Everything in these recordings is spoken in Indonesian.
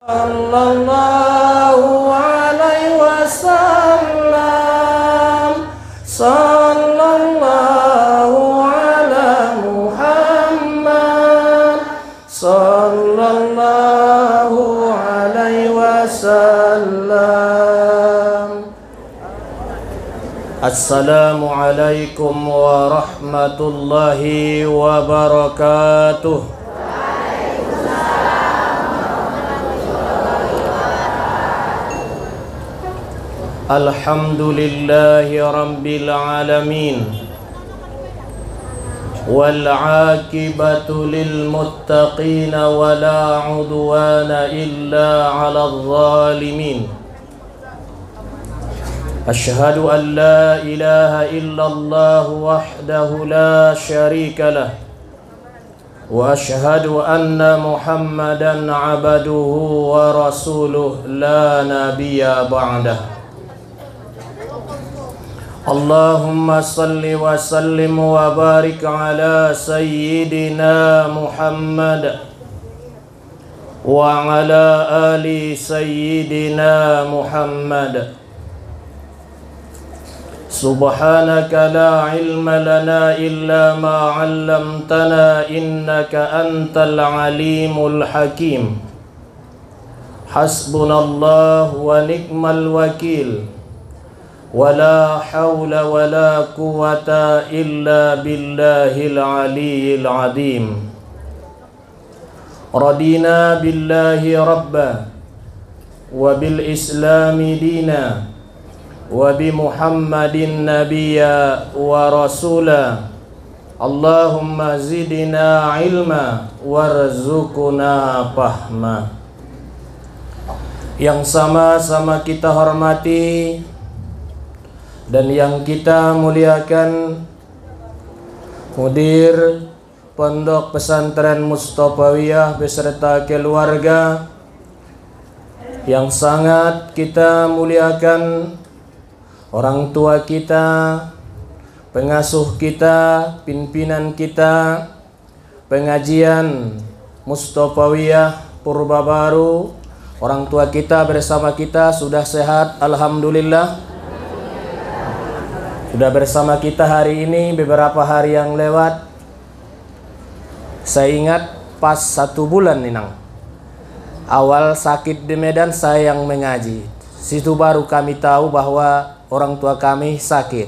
Sallallahu alaihi wasallam. Sallallahu ala Muhammad. Sallallahu alaihi wasallam. Assalamualaikum warahmatullahi wabarakatuh. Alhamdulillahi rabbil alamin. Wal 'aqibatu lil muttaqin wa la 'udwana illa 'alal zalimin. Ashhadu an la ilaha illallah wahdahu la syarika lah. Wa ashhadu anna Muhammadan 'abduhu wa rasuluh la nabiyya ba'dah. Allahumma salli wa sallim wa barik ala sayyidina Muhammad wa ala ali sayyidina Muhammad. Subhanaka la ilma lana illa ma 'allamtana innaka antal alimul hakim. Hasbunallahu wa ni'mal wakil. Wala hawla wala quwata illa billahil aliyyil azim. Radina billahi rabba wa bil islami dina wa bi Muhammadin nabiyya wa rasula. Allahumma zidna ilma warzuqna fahma. Yang sama-sama kita hormati dan yang kita muliakan, Mudir Pondok Pesantren Mustofawiyah beserta keluarga, yang sangat kita muliakan orang tua kita, pengasuh kita, pimpinan kita, pengajian Mustofawiyah Purba Baru, orang tua kita bersama kita sudah sehat, alhamdulillah. Sudah bersama kita hari ini, beberapa hari yang lewat. Saya ingat pas 1 bulan nih Nang, awal sakit di Medan saya yang mengaji. Situ baru kami tahu bahwa orang tua kami sakit.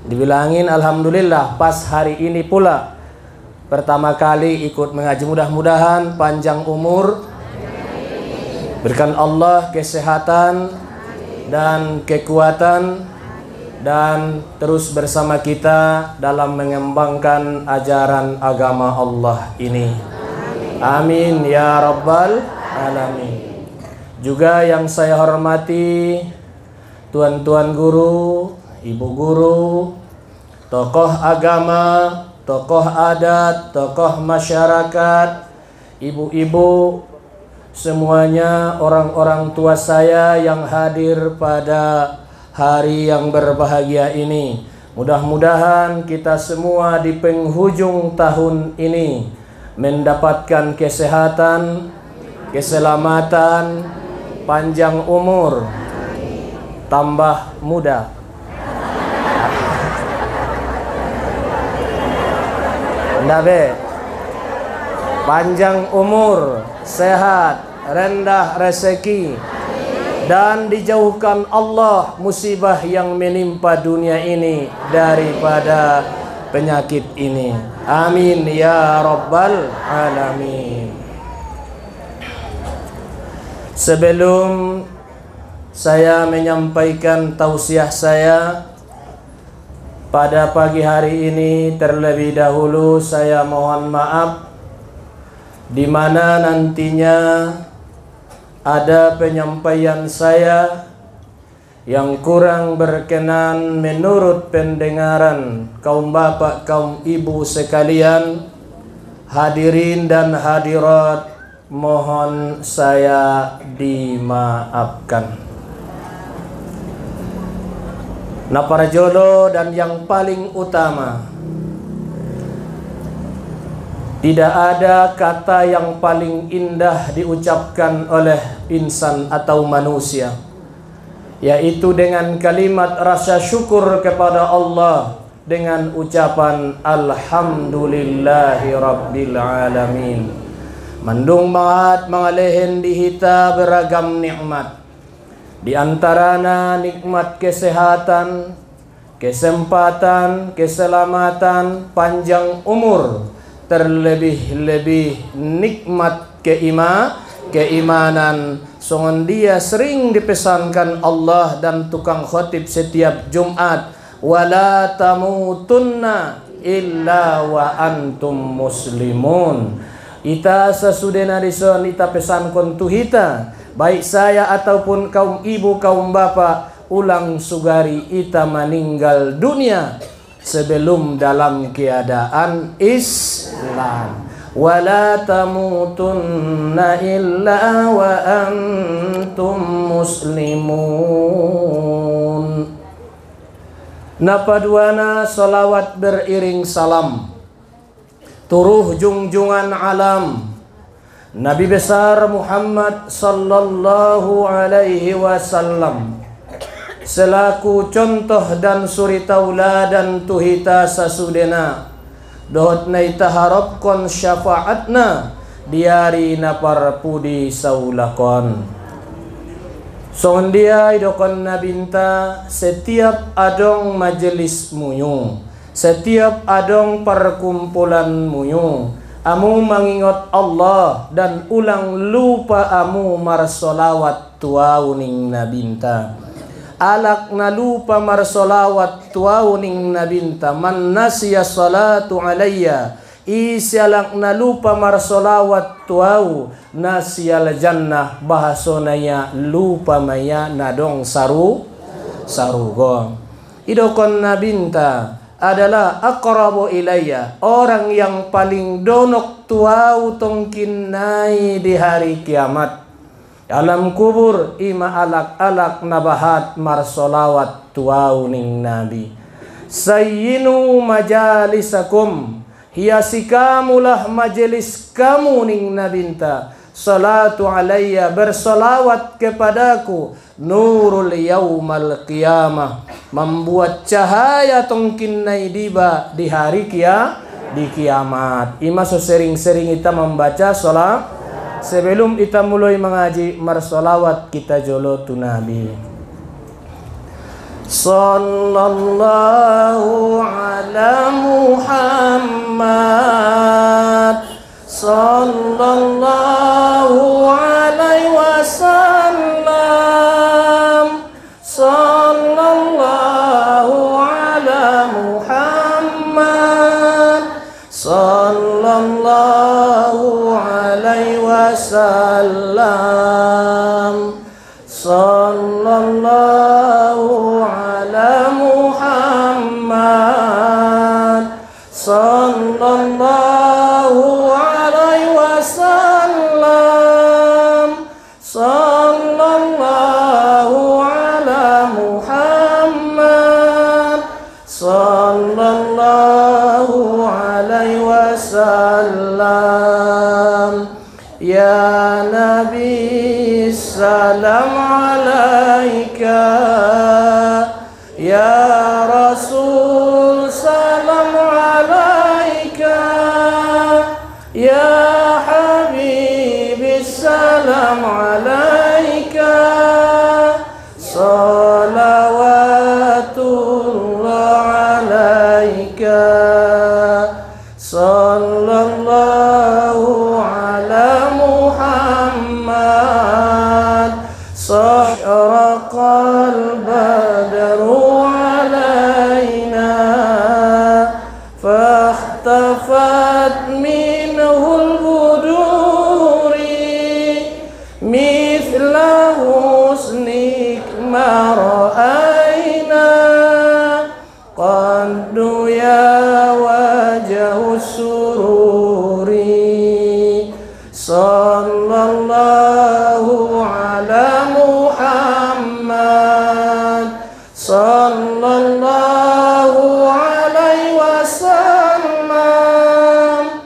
Dibilangin alhamdulillah pas hari ini pula pertama kali ikut mengaji. Mudah-mudahan panjang umur, berikan Allah kesehatan dan kekuatan, dan terus bersama kita dalam mengembangkan ajaran agama Allah ini. Amin ya rabbal alamin. Juga yang saya hormati tuan-tuan guru, ibu guru, tokoh agama, tokoh adat, tokoh masyarakat, ibu-ibu, semuanya orang-orang tua saya yang hadir pada hari yang berbahagia ini. Mudah-mudahan kita semua di penghujung tahun ini mendapatkan kesehatan, keselamatan, panjang umur, tambah muda. Nabe, panjang umur, sehat, rendah rezeki, dan dijauhkan Allah musibah yang menimpa dunia ini daripada penyakit ini. Amin ya rabbal alamin. Sebelum saya menyampaikan tausiah saya pada pagi hari ini, terlebih dahulu saya mohon maaf di mana nantinya ada penyampaian saya yang kurang berkenan menurut pendengaran kaum bapak, kaum ibu sekalian, hadirin dan hadirat, mohon saya dimaafkan. Nah para jodoh dan yang paling utama, Tidak ada kata yang paling indah diucapkan oleh insan atau manusia, yaitu dengan kalimat rasa syukur kepada Allah dengan ucapan Alhamdulillahi Rabbil Alamin. Mandung mahat mangalehin dihita beragam nikmat. Di antaranya nikmat kesehatan, kesempatan, keselamatan, panjang umur, terlebih-lebih nikmat keimanan. Songon dia sering dipesankan Allah dan tukang khotib setiap Jumat, wala tamutunna illa wa antum muslimun. Ita sesudena dison ita pesan kontuhita, baik saya ataupun kaum ibu kaum bapak, ulang sugari ita meninggal dunia sebelum dalam keadaan Islam. Wala tamutunna illa wa antum muslimun. Napaduana salawat beriring salam turuh junjungan alam Nabi besar Muhammad sallallahu alaihi wasallam selaku contoh dan suri tauladan tuhita sasudena dohot na itaharapkon syafaatna diari napar pudi saulakon. Songon dia idokon nabinta setiap adong majelis muyung, setiap adong perkumpulan muyung, amu mengingat Allah dan ulang lupa amu marsolawat tuauning nabinta. Alak na lupa marsolawat tuauning nabinta, man nasiya salatu alayya, isyalak na lupa marsolawat tuau nasiyal jannah, bahasonaya lupa maya nadong sarugo. Idokon nabinta adalah aqrabu ilayya, orang yang paling donok tuau tongkin nai di hari kiamat. Alam kubur ima alak-alak nabahat marsolawat tuau ning nabi. Sayyinu majalisakum, hiasi kamulah majelis kamu ning nabinta. Salatu alayya, bersolawat kepadaku. Nurul yaumal qiyamah, membuat cahaya tongkin nai diba di hari di kiamat. Ima so sering-sering kita membaca salat. Sebelum kita mulai mengaji marsolawat kita jolo tu Nabi. Sallallahu ala Muhammad, sallallahu alaihi wasallam, sallallahu ala Muhammad, sallallahu alaihi wasallam, sallallahu ala Muhammad, sallallahu alaihi wasallam, sallallahu ala Muhammad, sallallahu alaihi wasallam. Ya Nabi salam alaika, ya Rasul salam alaika, ya Habibi salam alaika, salawatullah alaika, sallallahu ala Muhammad, sahraqal badru alaina, fahtafat minhul buduri, mithla husnik ma ra'aina, qaddu ya wajhu sururi, sallallahu ala Muhammad, sallallahu alaihi wasallam,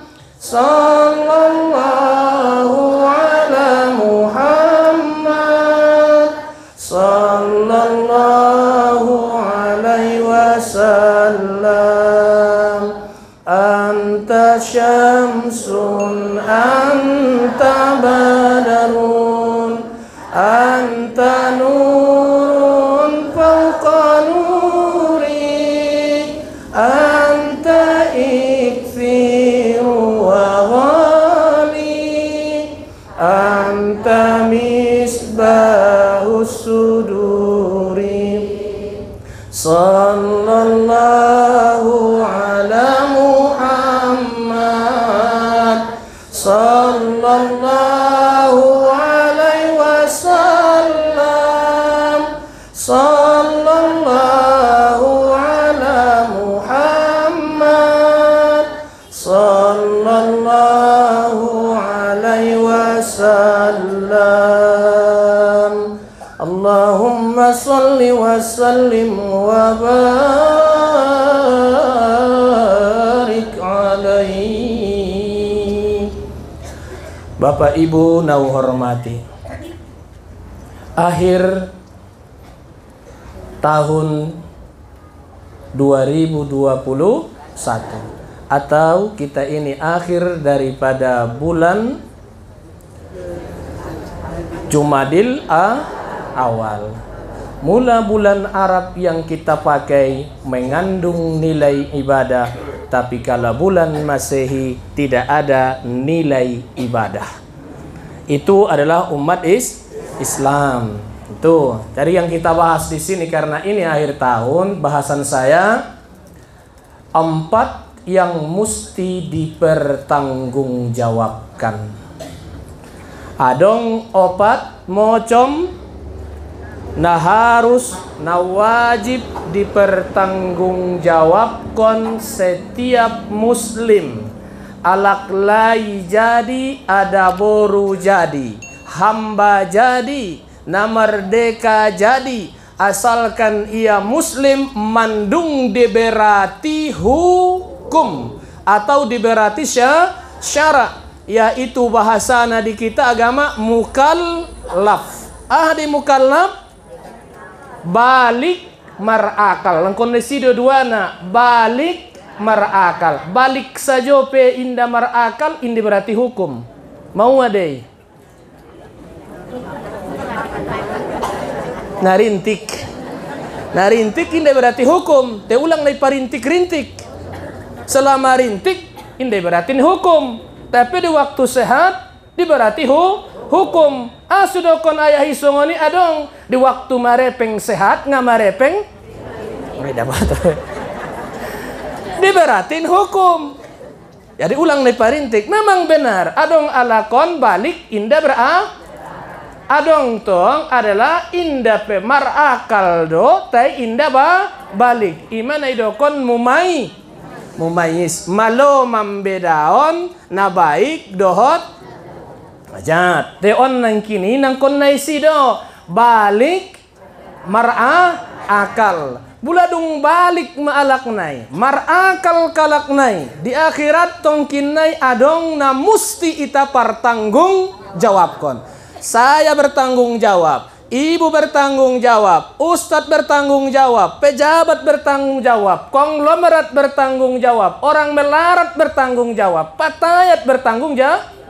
misbahus suduri. Sallallahu ala Muhammad, sallallahu alaihi wasallam, sallallahu ala Muhammad, sallallahu alaihi wasallam. Allahumma salli wa sallim wa barik alaihi. Bapak Ibu nau hormati, akhir tahun 2021 atau kita ini akhir daripada bulan Jumadil awal. Mula bulan Arab yang kita pakai mengandung nilai ibadah, tapi kalau bulan Masehi tidak ada nilai ibadah. Itu adalah umat Islam. Itu. Jadi yang kita bahas di sini karena ini akhir tahun, bahasan saya 4 yang mesti dipertanggungjawabkan. Adong opat mocom nah harus wajib dipertanggungjawabkan setiap muslim. Alaklai jadi, ada boru jadi, hamba jadi, na merdeka jadi, asalkan ia muslim mandung diberati hukum atau diberati syarak, yaitu bahasana di kita agama mukallaf. Di mukallaf balik marakal. Lang kondisi dua-duana balik marakal. Balik saja pe inda marakal, indi berarti hukum. Mau adai? Narintik. Narintik inda berarti hukum. Te ulang nai parintik-rintik. Selama rintik inda berarti hukum. Tapi di waktu sehat di berarti hukum. Sudah kon ayah isongoni adong di waktu marepeng sehat nggak marepeng nggak dapat diberatin hukum. Jadi ulang nih parintik memang benar adong alakon balik indah adong tong adalah indah pe marakal do tai indah balik imana idokon mumayis malo mambedaon na baik dohot ajat teon nang kini nang kon naisi do balik akal buladung balik maalak nai marakal kalak nai di akhirat tongkin nai adong na musti ita partanggung jawabkon. Saya bertanggung jawab, ibu bertanggung jawab, ustadz bertanggung jawab, pejabat bertanggung jawab, konglomerat bertanggung jawab, orang melarat bertanggung jawab, patayat bertanggung jawab.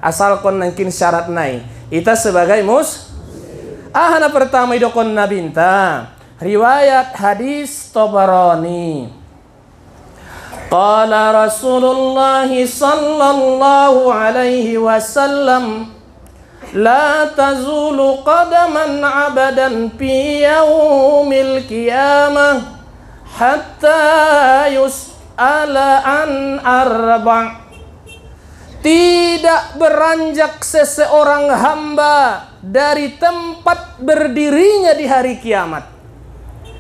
Asal kon nangkin syarat nai ita sebagai ahana pertama idokon nabinta riwayat hadis Tabarani. Qala Rasulullah sallallahu alaihi wasallam la tazulu qadaman abadan fi yaumil qiyamah hatta yus'ala an arba'. Tidak beranjak seseorang hamba dari tempat berdirinya di hari kiamat.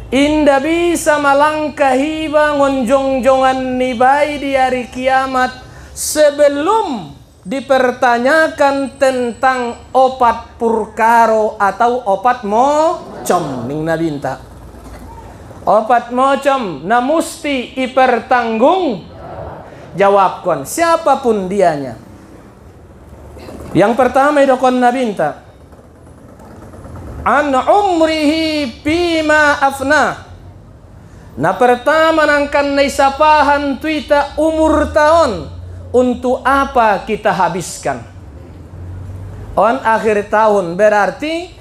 Indah bisa melangkahi bangun jongjongan nibai di hari kiamat sebelum dipertanyakan tentang opat purkaro atau opat mocom ning nabinta. Opat mocom na musti ipertanggung jawabkan siapapun dianya. Yang pertama idokon nabinta an umrihi bima afna. Na pertama nangkan naisapahan tuita umur tahun untuk apa kita habiskan. On akhir tahun berarti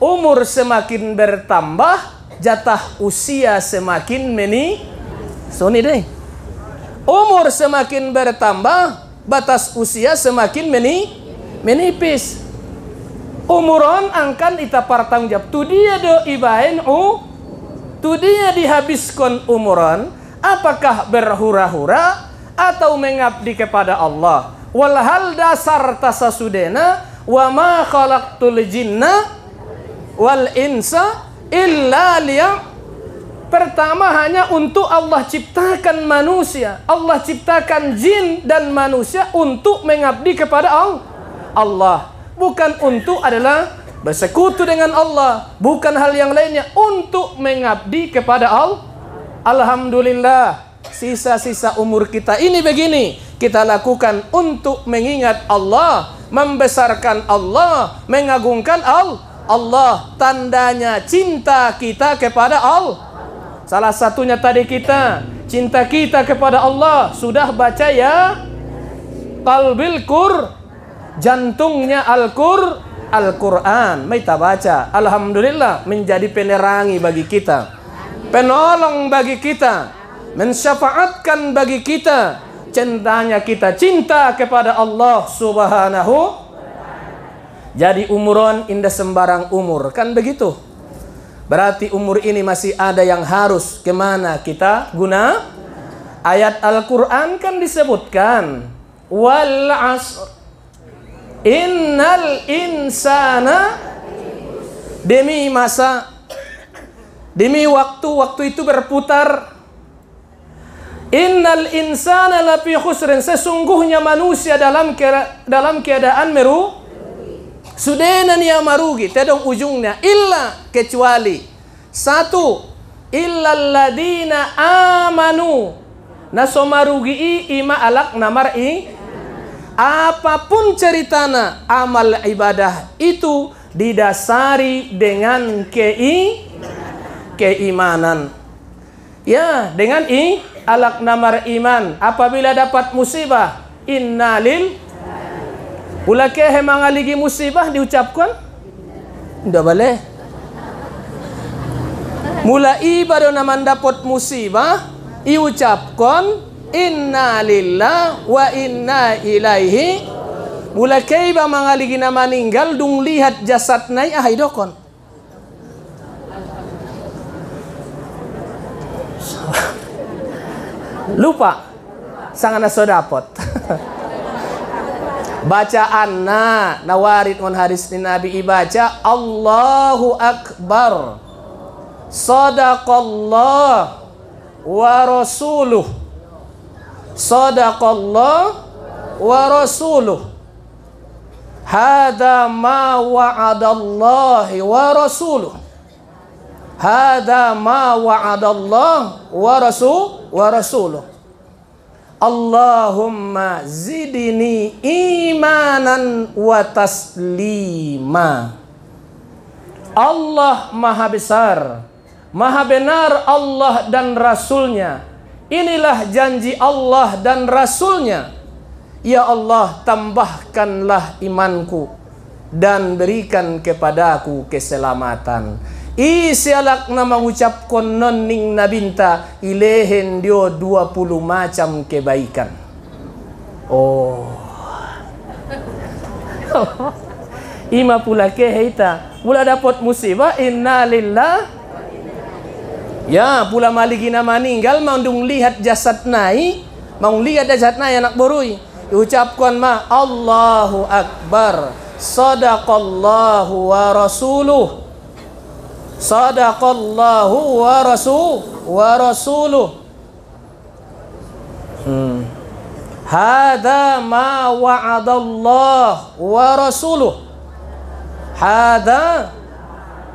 umur semakin bertambah, jatah usia semakin soni deh. Umur semakin bertambah, batas usia semakin menipis. Umuron angkan ita partang jawab. Tu dia do ibain tu dia dihabiskan umuron. Apakah berhura-hura atau mengabdi kepada Allah? Walhal dasar tasasudena wa ma khalaqtul jinna wal insa illa liya. Pertama hanya untuk Allah ciptakan manusia. Allah ciptakan jin dan manusia untuk mengabdi kepada Allah. Bukan untuk adalah bersekutu dengan Allah. Bukan hal yang lainnya. Untuk mengabdi kepada Allah. Alhamdulillah. Sisa-sisa umur kita ini begini. Kita lakukan untuk mengingat Allah. Membesarkan Allah. Mengagungkan Allah. Tandanya cinta kita kepada Allah. Salah satunya tadi cinta kita kepada Allah. Sudah baca ya? Qalbil jantungnya Al-Quran. Kita baca. Alhamdulillah menjadi penerangi bagi kita. Penolong bagi kita. Mensyafaatkan bagi kita. Cintanya kita cinta kepada Allah Subhanahu. Jadi umuron indah sembarang umur. Kan begitu? Berarti umur ini masih ada yang harus kemana kita guna. Ayat Al-Quran kan disebutkan. Wal asr. Innal insana. Demi masa. Demi waktu itu berputar. Innal insana lafi khusrin. Sesungguhnya manusia dalam keadaan Sudenan ya marugi, tedong ujungnya illa kecuali satu illal ladina amanu. Naso marugi ima alak namar apapun ceritana amal ibadah itu didasari dengan keimanan. Ya, dengan alak namar iman. Apabila dapat musibah innalil ulake mangaligi musibah diucapkan? Tidak boleh. Mulai baru naman dapat musibah iucapkan inna lillah wa inna ilaihi. Mulake ba mangaligi na maninggal dung lihat jasad nai ahidokon. Lupa sangat sodapot. Bacaan nawarid on hadis ni Nabi ibaca Allahu Akbar Sadaqallah wa rasuluh. Sadaqallah wa rasuluh. Hada ma wa'adallahi wa rasuluh. Hada ma wa'adallah wa rasuluh. Allahumma zidni imanan wa taslima. Allah maha besar, maha benar Allah dan Rasulnya. Inilah janji Allah dan Rasulnya. Ya Allah, tambahkanlah imanku dan berikan kepadaku keselamatan. Isialak na mengucapkan noning nabinta ilehen dio 20 macam kebaikan. Oh. Ima pula keheita. Mula dapat musibah inna lillah. Ya, pula maligina maninggal mandung lihat jasad nai, mau lihat jasad nai anak borui. Ucapkan Allahu Akbar. Sadaqallahu wa rasuluh. Sadaqallahu wa rasuluh. Hada ma wa'adallah wa rasuluh. Hada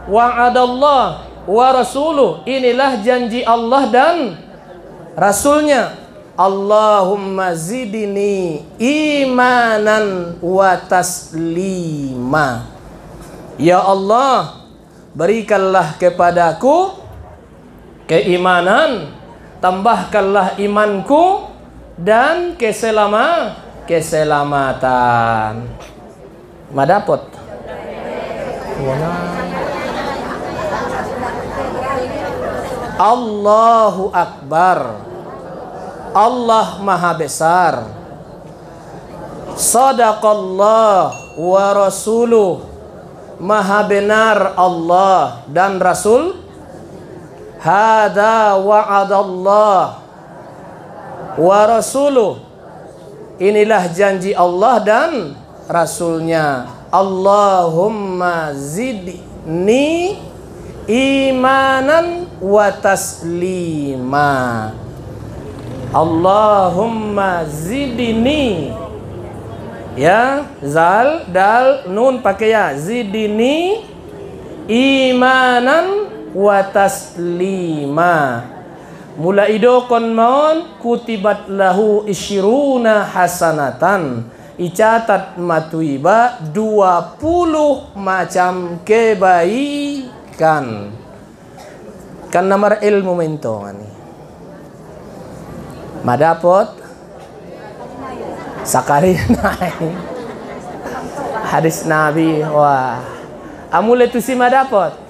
wa'adallah wa rasuluh. Inilah janji Allah dan Rasulnya. Allahumma zidni imanan wa taslima. Ya Allah, berikanlah kepadaku keimanan, tambahkanlah imanku dan keselamatan. Madapot. Allahu Akbar. Allah Maha Besar. Sadaqallah wa rasuluh. maha benar Allah dan Rasul. Hada wa'adallah wa rasuluh, inilah janji Allah dan Rasulnya. Allahumma zidni imanan wa taslima. Allahumma zidni, ya, zal, dal, nun pakai ya, zidni imanan wa taslima. Mula idokon maun kutibat lahu isyiruna hasanatan, icatat matuiba 20 macam kebaikan. Kan nomor ilmu mentongan ni madapot sakali naik hadis Nabi. Wah, amule tu si madapot.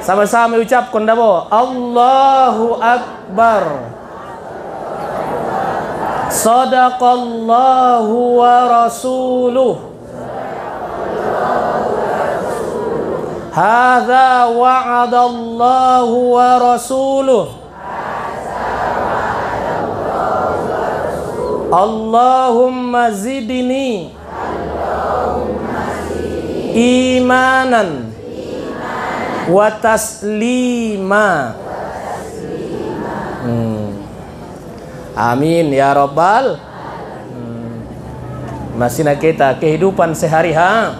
Sama-sama ucapkan dabo, Allahu Akbar. Sadaqallahu wa rasuluh. Hadza wa'adallahu wa rasuluh. Allahumma zidni imanan wa taslima. Amin ya Rabbal. Masih nak kita kehidupan sehari-hari.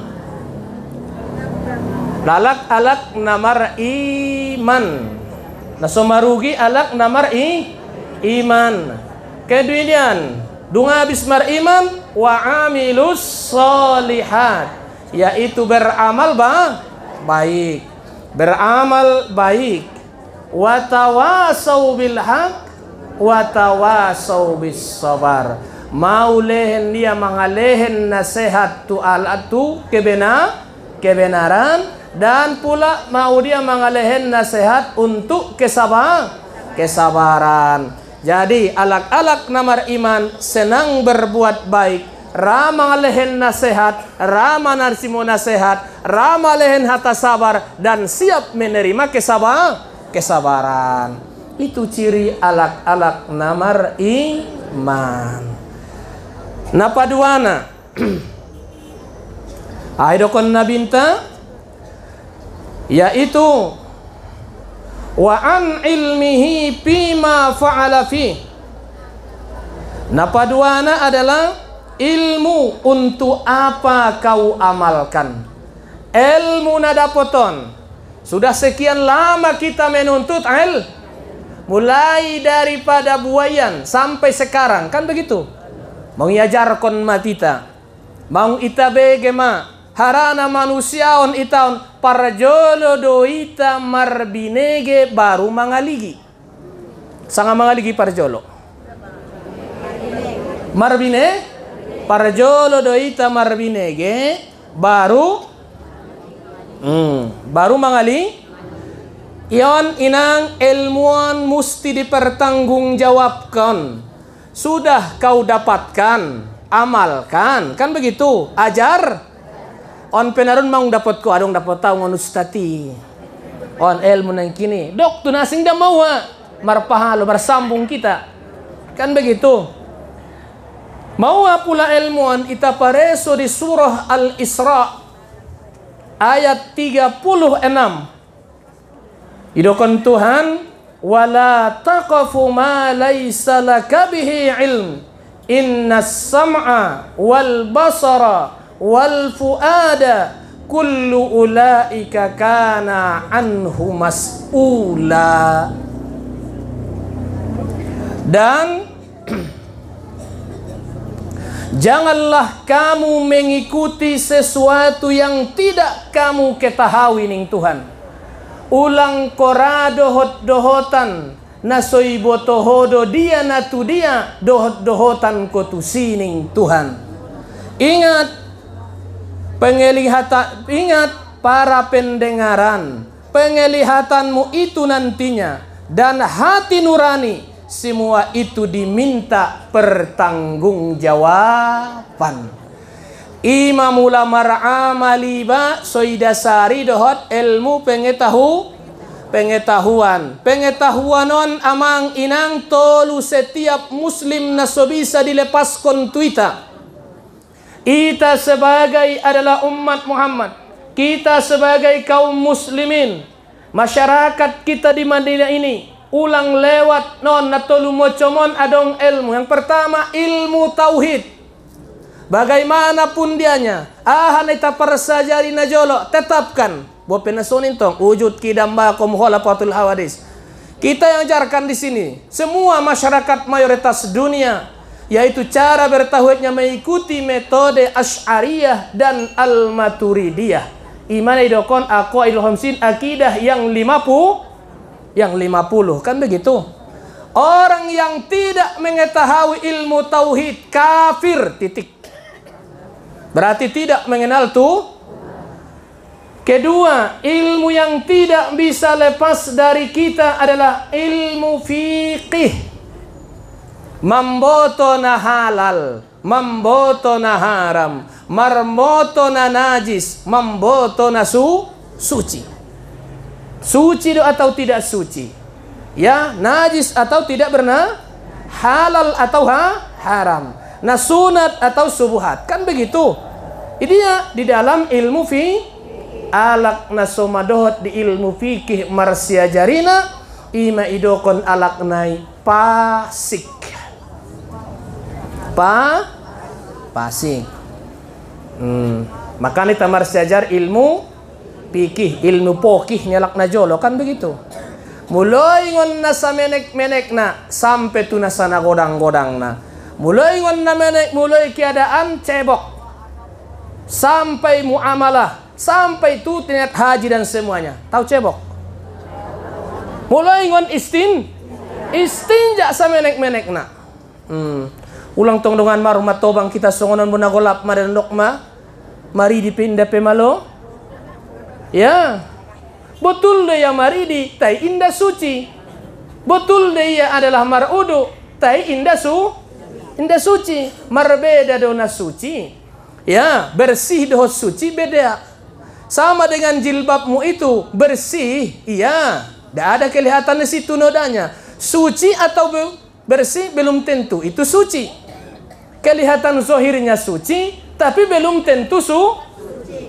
Lalak-alak namar iman. Nasomarugi alak namar iman. Keduian dunga habis mar iman wa amilus solihat, yaitu beramal baik. Beramal baik. Wa tawasau bil haq wa tawasau bis sabar. Mau lehen dia mangalehen nasihat tu alatu kebenaran, dan pula mau dia mangalehen nasihat untuk kesabaran. Jadi alak-alak namar iman senang berbuat baik, ramah lehen nasihat, ramah narsimo nasihat, ramah lehen hata sabar, dan siap menerima kesabaran. Itu ciri alak-alak namar iman. Napaduana aidokon nabinta, yaitu wa an ilmihi bima fa'ala fi. Napaduana adalah ilmu untuk apa kau amalkan. Ilmu nadapoton. Sudah sekian lama kita menuntut mulai daripada buayan sampai sekarang, kan begitu? Mau iajarkon matita, mau itabe gema harana manusiaon itaon parjolo do ita marbinege baru mangaligi. Sanga mangaligi parjolo. Marbine parjolo do ita marbinege baru mangali. Iyon inang ilmuwan musti dipertanggungjawabkan. Sudah kau dapatkan, amalkan, kan begitu? Ajar. On penarun mau dapat ko adong dapat tahu ngunustati. On ilmu nang kini. Dok tu nasing dah mau marpahalo bersambung kita. Kan begitu? Mau pula ilmuan ita pareso di surah Al-Isra ayat 36. Idokon Tuhan, wala taqafu ma laysa laka bihi ilm, innas sam'a wal basara wal fuada kullu ulaika kana anhu mas'ula. Dan janganlah kamu mengikuti sesuatu yang tidak kamu ketahui ning Tuhan. Ulang kora dohot-dohotan nasoi botohodo dia natu dia dohot-dohotan kotusining Tuhan. Ingat ingat para pendengaran, penglihatanmu itu nantinya, dan hati nurani, semua itu diminta pertanggungjawaban. Ima mula mar'amali ba soidasari dohot ilmu pengetahuan amang inang tolu setiap muslim na so bisa dilepas kontuita. Kita sebagai adalah umat Muhammad, kita sebagai kaum muslimin, masyarakat kita di Madinah ini ulang lewat non natolu mocomon adong ilmu. Yang pertama ilmu tauhid. Bagaimanapun dianya, hanita persajari najolo tetapkan bahwa penasonin tong wujud kidamba khalafatul hawadis. Kita yang ajarkan di sini semua masyarakat mayoritas dunia, yaitu cara bertauhidnya mengikuti metode Asy'ariyah dan Al-Maturidiyah. Iman idokon aqwaidul khamsin, akidah yang 50 kan begitu. Orang yang tidak mengetahui ilmu tauhid kafir, titik. Berarti tidak mengenal tuh. Kedua, ilmu yang tidak bisa lepas dari kita adalah ilmu fiqih. Mambotona halal, mambotona haram, marmotona najis, mambotona suci. Suci atau tidak suci? Ya, najis atau tidak benar? Halal atau haram? Nah, sunat atau subuhat, kan begitu. Ini di dalam ilmu alak nasomadohot di ilmu fikih marsia jarina ima idokon alak nai pasik makanya tamar siajar ilmu fikih, ilmu pokih nyalak najolo, kan begitu. Mulai ngon nasa menek na sampai tu nasa na godang na. Mulai ngon na menek, mulai keadaan cebok, sampai muamalah, sampai tu niat haji dan semuanya. Tahu cebok? Mulai ngon istinja sa menek na. Ulang tong dengan marumat tobang kita songonan bunagolap madendok ma. Mari dipindah pemalo. Ya. Betul dia mari di tai indah suci. Betul dia adalah marudu tai indah suci. Marbeda dona suci. Ya, bersih doh suci beda. Sama dengan jilbabmu itu bersih, iya. Tidak ada kelihatan di situ nodanya. Suci atau bersih belum tentu itu suci. Kelihatan zohirnya suci, tapi belum tentu suci.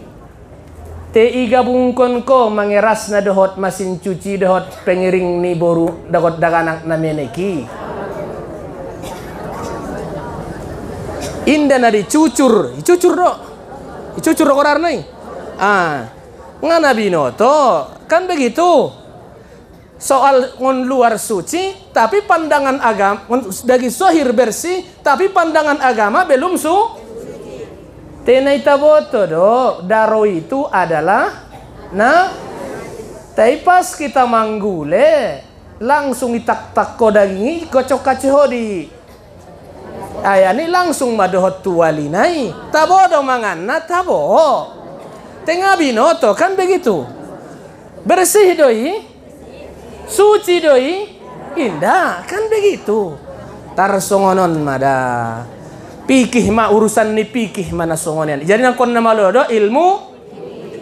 Te gabungkon ko mangeras na dohot masin cuci dohot pengiring ni boru dagot daganak na meneki. Indah nadi cucur do korar nai. Ngana binoto kan begitu. Soal ngon luar suci, tapi pandangan agama dari sohir bersih, tapi pandangan agama belum Tenai taboto do daro itu adalah tapi pas kita manggule langsung itak-tak ko dagingi kocok kacihodi. Ayani langsung madohot tuwalinai. Tabo do manganna tabo. Tengah binoto kan begitu. Bersih doi, suci doi, indah kan begitu. Tarsongonon mada. Pikih ma urusan ni pikih mana songonan. Jadi nangkon nama lodo ilmu.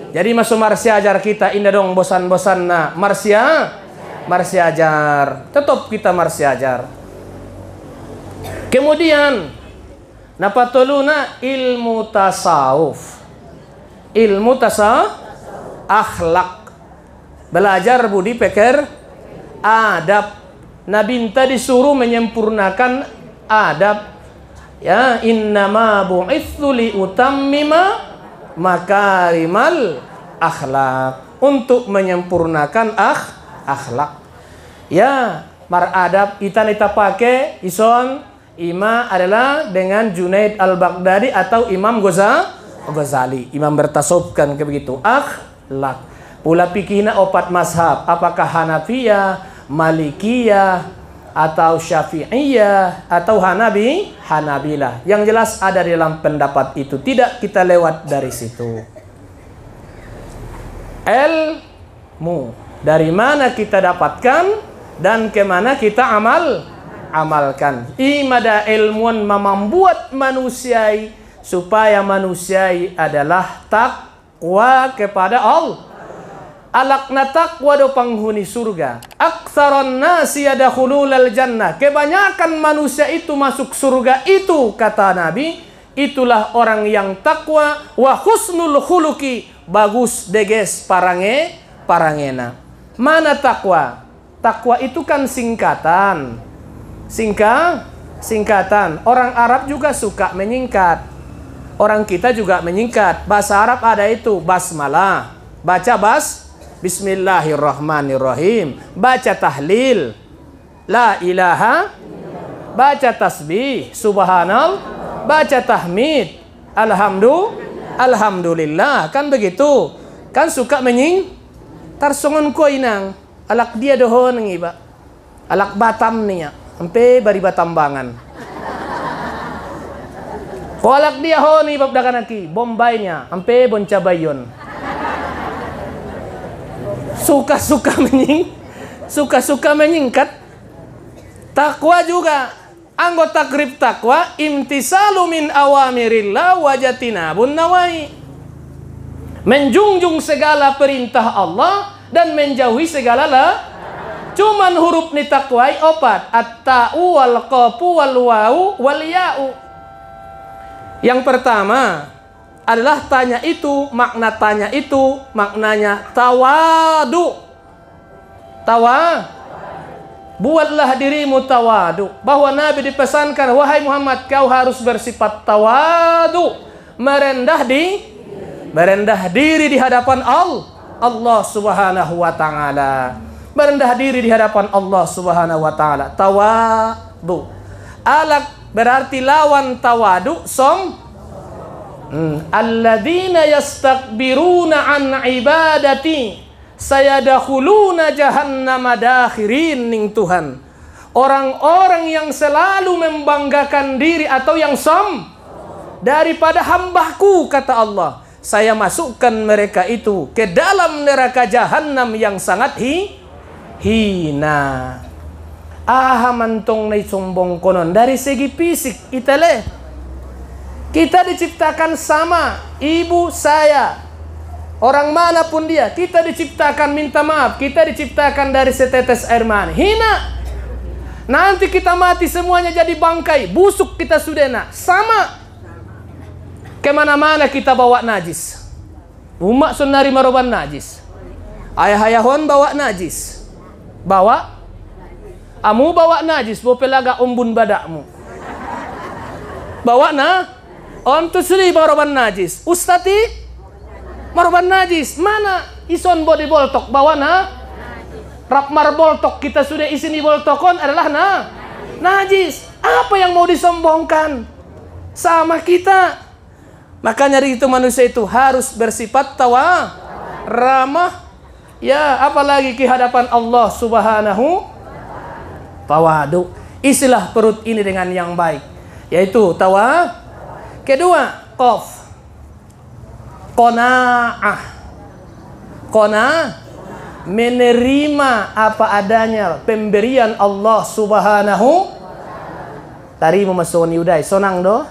Jadi masuk marsia ajar kita indah dong bosan-bosan na marsia ajar. Tetap kita marsia ajar. Kemudian napatuluna ilmu tasawuf. Ilmu akhlak. Belajar budi peker adab. Nabi tadi disuruh menyempurnakan adab. Ya, innama bu'itsu li utammima makarimal akhlak. Untuk menyempurnakan akhlak. Ya, maradab kita pakai ison ima adalah dengan Junaid al-Baghdadi atau Imam Ghazali. Imam bertasawufkan begitu. Akhlak. Pula pikihna opat mazhab. Apakah Hanafiyah, Malikiyah, atau Syafi'iyah, atau Hanabilah. Yang jelas ada di dalam pendapat itu. Tidak kita lewat dari situ. Ilmu. Dari mana kita dapatkan dan kemana kita amalkan. Imada ilmuan membuat manusia supaya manusia adalah takwa kepada Allah. Alakna takwa do penghuni surga. Aktsaron nasi yadkhulul jannah. Kebanyakan manusia itu masuk surga itu, kata Nabi, itulah orang yang takwa. Wa husnul khuluqi, bagus deges parangena. Mana takwa? Takwa itu kan singkatan. Singkatan. Orang Arab juga suka menyingkat. Orang kita juga menyingkat. Bahasa Arab ada itu basmalah. Baca Bismillahirrahmanirrahim. Baca tahlil, la ilaha. Baca tasbih, subhanallah. Baca tahmid, alhamdulillah. Kan begitu. Kan suka tarsongan ko inang. Alak dia dohon ngiba. Alak Batam niya. Sampai bari Batambangan. Ko alak dia ho ni babdakan aki. Bombaynya. Sampai Boncabayon. Suka-suka menyingkat. Takwa juga. Anggota grip takwa, imtisalu min awamirillah wajatinabun nawahi. Menjunjung segala perintah Allah dan menjauhi segala cuman huruf ni takwai opat. At-ta'u wal qafu wal wawu wal ya'u. Yang pertama adalah tanya itu, maknanya tawadu. Buatlah dirimu tawadu. Bahwa Nabi dipesankan, wahai Muhammad, kau harus bersifat tawadu, merendah diri di hadapan Allah Subhanahu wa taala. Merendah diri di hadapan Allah Subhanahu wa taala. Tawadu. Alak berarti lawan tawadu, alladzina yastakbiruna an ibadati sayadakhuluna jahannama dakhirin ning Tuhan. Orang-orang yang selalu membanggakan diri atau yang daripada hambaku, kata Allah, saya masukkan mereka itu ke dalam neraka jahanam yang sangat hina. Mantong na sombong konon dari segi fisik itale. Kita diciptakan sama, ibu saya, orang manapun dia, kita diciptakan minta maaf, kita diciptakan dari setetes air mani. Hina. Nanti kita mati semuanya jadi bangkai, busuk kita sudah sama. Kemana-mana kita bawa najis. Umak sunari maroban najis. Ayah-ayahon bawa najis. Amu bawa najis, bawa pelaga umbun badakmu. Bawa ontu suri maroban najis. Ustati maroban najis. Mana ison body boltok bawa rapmar boltok kita sudah isi di boltokon adalah najis. Apa yang mau disombongkan sama kita? Makanya dari itu manusia itu harus bersifat ramah. Ya, apalagi ke hadapan Allah Subhanahu tawadu. Isilah perut ini dengan yang baik, yaitu Kedua, qanaah. Menerima apa adanya pemberian Allah Subhanahu. Tari memasoni uday sonang do.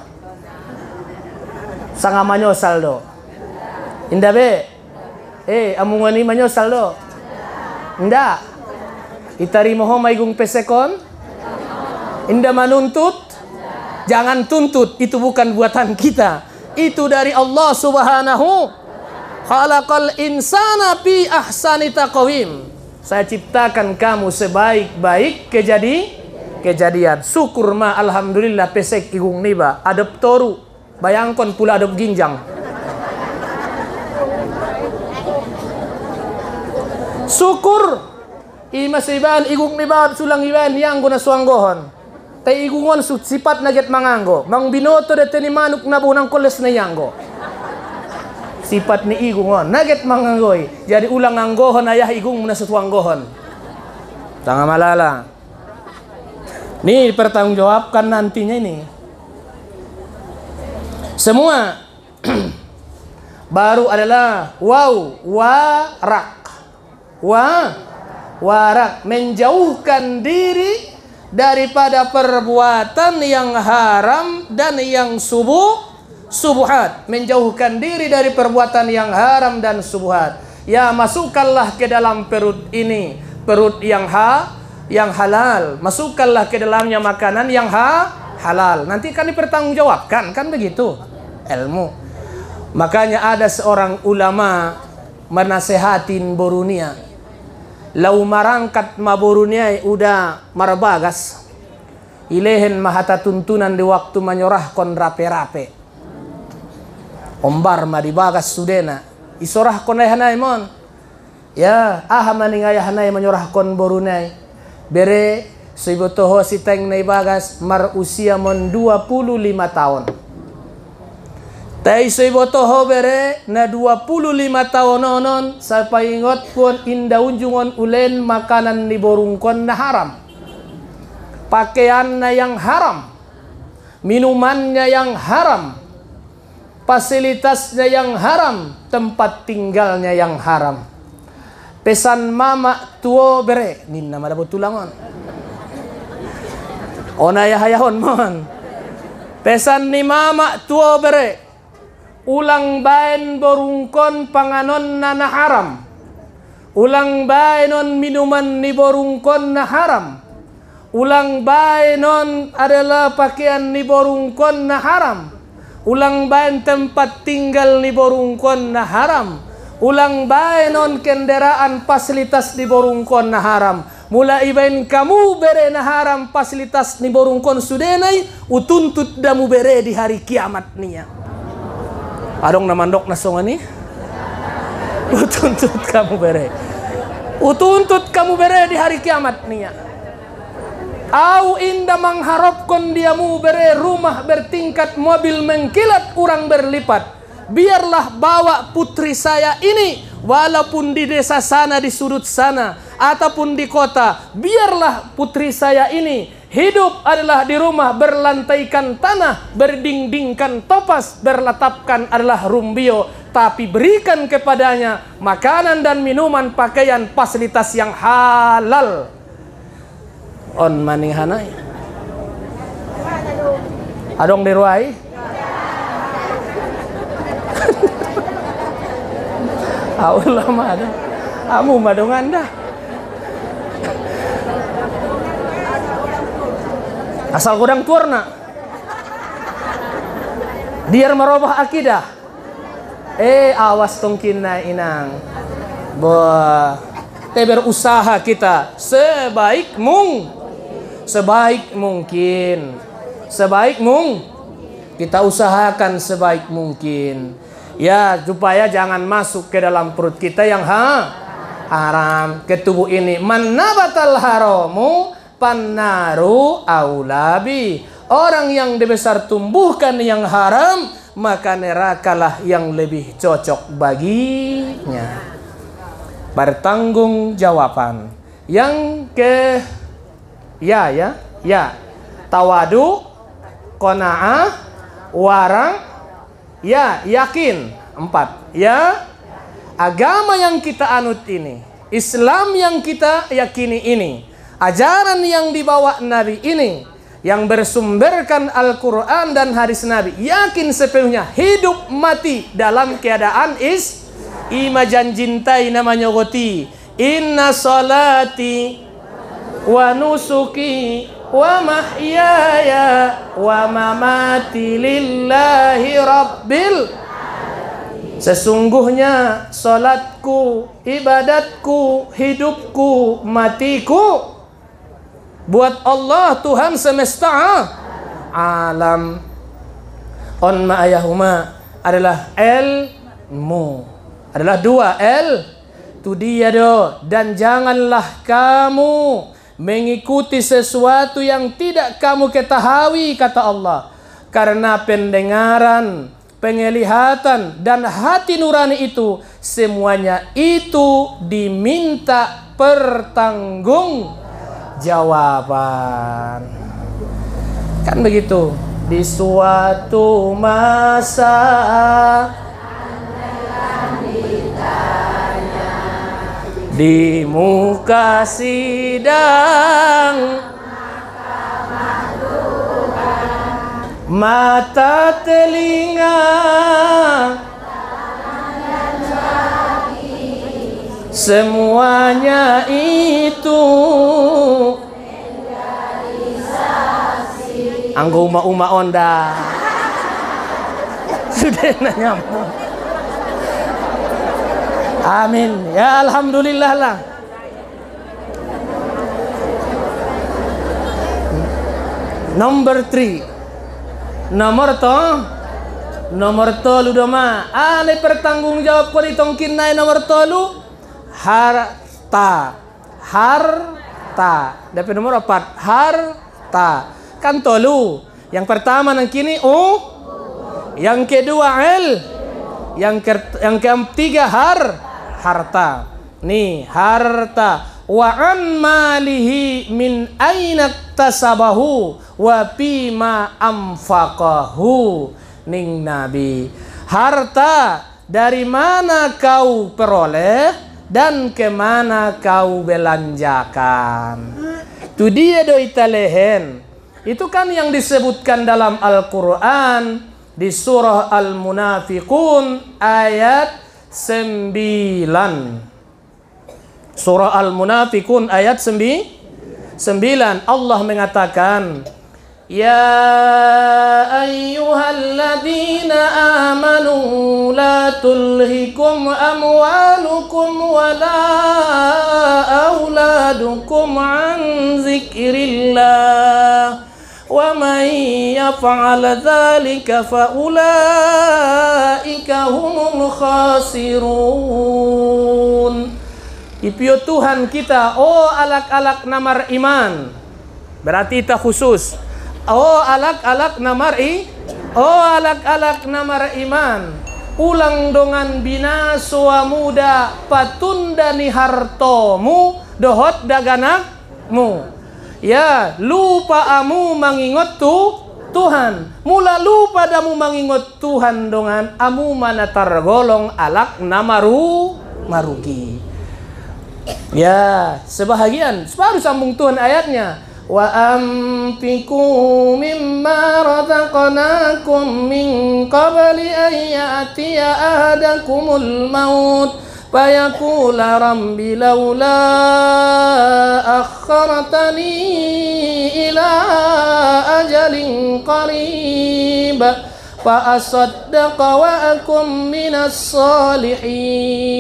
Sanga manyosal do. Indah be. Amungani manyosal do. Indah. Itari moho maigung pesekon. Indah manuntut. Jangan tuntut, itu bukan buatan kita. Itu dari Allah Subhanahu. Khalaqal insana fi ahsani taqwim. Saya ciptakan kamu sebaik-baik kejadian. Syukur ma alhamdulillah pesek igung niba adep toru. Bayangkan pula adep ginjang. Syukur ima siban igung niba sulang iban yang guna suanggohon. Tay igungon sifat naget manganggo. Mang binoto de teni manuk na bunang koles na yanggo. Sifat ni igungon naget manganggoy. Jadi ulang anggohon ayah igung muna sutuanggohon. Jangan malala. Nih pertanggungjawabkan nantinya ini. Semua baru adalah warak menjauhkan diri daripada perbuatan yang haram dan yang subuhat, menjauhkan diri dari perbuatan yang haram dan subuhat. Ya, masukkanlah ke dalam perut ini, perut yang halal. Masukkanlah ke dalamnya makanan yang halal. Nanti kan dipertanggungjawabkan, kan begitu ilmu. Makanya ada seorang ulama menasehatin borunia. Lau marangkat maborunia udah marbagas. Ilehen mahata tuntunan di waktu menyorahkon rape-rape. Ombar ma dibagas sudena. Isorahkon ayhanay mon. Ya, maning ayhanay menyorahkon borunay. Bere sibotoho si teng na ibagas mar usia mon 25 tahun. Tay sibotoho bere na 25 tahun nonon sa paingot pun indaunjungon ulen makanan ni borungkon na haram. Pakaiannya yang haram, minumannya yang haram, fasilitasnya yang haram, tempat tinggalnya yang haram. Pesan mama tuo bere, ninna mada tulangon. Ona yahayahon mon. Pesan ni mama tuo bere, ulang bain borungkon panganon na haram. Ulang bainon minuman ni borungkon na haram. Ulang bainon adalah pakaian ni borungkon na haram. Ulang bain tempat tinggal ni borungkon na haram. Ulang bainon kendaraan fasilitas ni borungkon na haram. Mula ibain kamu bere na haram fasilitas ni borungkon sudenay utuntut damu bere di hari kiamat niya. Adong namandok na songani. Utuntut kamu bere. Utuntut kamu bere di hari kiamat niya. Au inda mengharapkan diamu bere rumah bertingkat, mobil mengkilat, orang berlipat. Biarlah bawa putri saya ini, walaupun di desa sana, di sudut sana, ataupun di kota. Biarlah putri saya ini hidup adalah di rumah berlantaikan tanah, berdindingkan topas, berlatapkan adalah rumbio. Tapi berikan kepadanya makanan dan minuman, pakaian, fasilitas yang halal. On maning hanay. Adong diruai. Allah mada. Amu madong anda. Asal kurang tuarna. Biar merubah akidah. Awas tongkin na inang. Berusaha kita sebaik mungkin. Kita usahakan sebaik mungkin. Ya, supaya jangan masuk ke dalam perut kita yang haram, ke tubuh ini. Man nabatal haramu pannaru aulabi. Orang yang dibesar tumbuhkan yang haram, maka nerakalah yang lebih cocok baginya. Bertanggung jawaban. Yang ke tawadu, qanaah, warang, yakin. 4. Agama yang kita anut ini, Islam yang kita yakini ini, ajaran yang dibawa Nabi ini, yang bersumberkan Al-Quran dan hadis Nabi, yakin sepenuhnya, hidup mati dalam keadaan ima janjintai namanya goti. Inna salati wa nusuki wa mahyaya wa mamati lillahi rabbil. Sesungguhnya salatku, ibadatku, hidupku, matiku buat Allah Tuhan semesta alam. On ma'ayahuma adalah ilmu. Adalah 2 itu dia do. Dan janganlah kamu mengikuti sesuatu yang tidak kamu ketahui, kata Allah. Karena pendengaran, penglihatan, dan hati nurani itu, semuanya itu diminta pertanggung jawaban. Kan begitu. Di suatu masa di muka sidang mata, telinga, semuanya itu anggo uma-uma onda. Sudah nyambung. Amin. Ya alhamdulillah lah. Nomor 3. Nomor tolu doma. Ale pertanggung jawab ko ditong kinay nomor tolu. Harta. Dapat nomor 4. Harta. Kan tolu. Yang pertama nang kini yang kedua yang ketiga harta. Nih, harta. Wa an malihi min aina tasabahu wa pima amfaqahu. Ning Nabi, harta dari mana kau peroleh dan kemana kau belanjakan. Itu dia doi talehen. Itu kan yang disebutkan dalam Al-Quran di surah Al-Munafiqun ayat 9. Surah Al-Munafiqun ayat 9. Allah mengatakan, ya ayyuhalladzina amanu la tulhikum amwalukum wala auladukum an zikrillah wa man yaf'al dzalika fa ulaika humul khasirun. Ipio Tuhan kita, alak-alak namar iman. Berarti kita khusus. Alak-alak namar iman. Ulang dongan binaswa muda patunda ni hartomu dohot daganakmu. Ya, lupa amu mangingot Tuhan. Mula lupa damu mangingot Tuhan dongan amu mana tergolong alak marugi. Ya, sebahagian baru sambung Tuhan ayatnya. Wa amfiku mimma razaqnakum min qabli an ya'tiya ahadakumul maut fayaqula rabbi laula akhartani ila ajalin qarib fa asaddaqa wa akum minas salihin.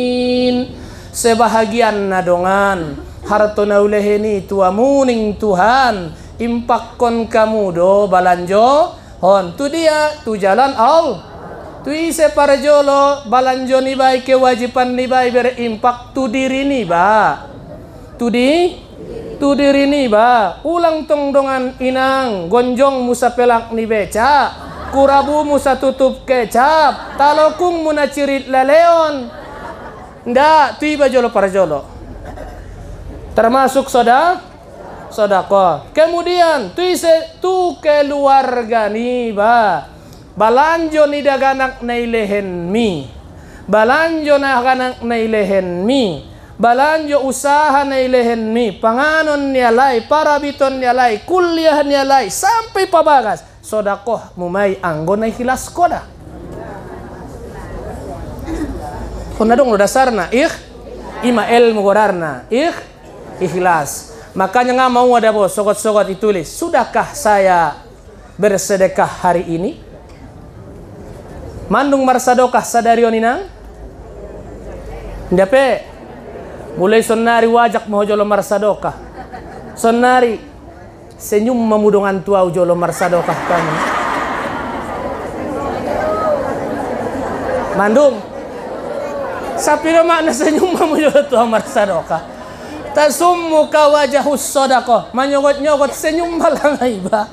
Sebahagian nadongan hartona uleheni tuamuning Tuhan impakkon kamu do balanjo hon tu dia tu jalan Allah tu ise parjolo balanjo ni bai kewajiban ni bai berimpak tu diri ni ba tu diri ni ba ulang tong dongan inang gonjong musa pelak ni beca kurabu musa tutup kecap talokung muna cirit laleon ndak tu iba jolo parjolo termasuk sodako. Kemudian tu keluarga ni ba balanjo ni daganak nailehen mi balanjo na ganak nailehen mi balanjo usaha nailehen mi panganon nialai parabiton nialai kuliah nialai sampai pabagas sodako mumai anggo na ikhlas koda kona dong dasarna ima ilmu gorarna ikhlas. Makanya nggak mau ada bos sogot-sogot ditulis. Sudahkah saya bersedekah hari ini? Mandung marsadokah sadarion inang? Ndape. Mulai sonari wajak mau jolo marsadokah. Sonari senyum memudungan tua jolo marsadokah kami. Mandung. Sapiro makna senyum memujolo tua marsadokah. Tasummuka wajahus sodako, manyogot-nyogot senyum malang iba.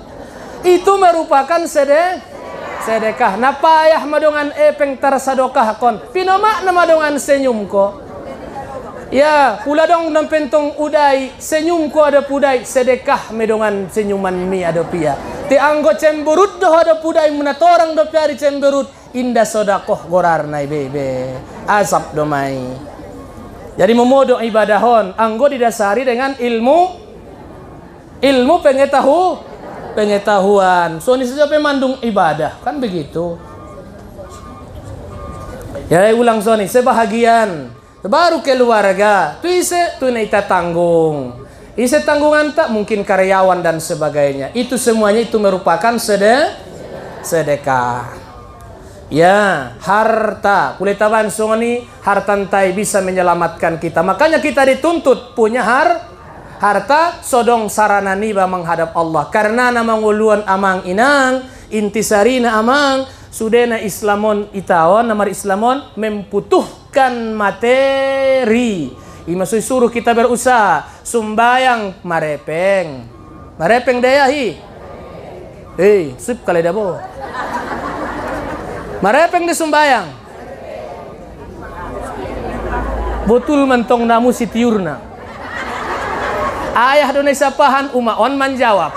Itu merupakan sedekah. Napayah madongan epeng tersadokah kon. Pinomak na madongan senyum ko. Ya, pula dong nampentong uday senyum ko ada pudai sedekah medongan senyuman mi ada pia. Ti anggo cemberut doh ada pudai menatorang do piari cemberut indah sodakoh gorarnai bebe. Asap domai. Jadi memodok ibadahon anggo didasari dengan ilmu pengetahuan. Soni saja pemandung ibadah, kan begitu. Ya ulang Soni, sebahagian baru keluarga, tu ise tu naita tanggung. Ise tanggungan tak mungkin karyawan dan sebagainya. Itu semuanya itu merupakan sedekah. Ya, harta. Kulit taban Soni, harta entai bisa menyelamatkan kita. Makanya kita dituntut punya harta sodong sarana niba menghadap Allah. Karena nama nguluan amang inang, intisarina amang, sudena Islamon itaon, nama Islamon membutuhkan materi. Imasui suruh kita berusaha, sumbayang marepeng. Marepeng dayahi. Sip kali dabo. Marepeng di sumbayang. Betul mentong namu sitiurna. Ayah Indonesia pahan umaon menjawab.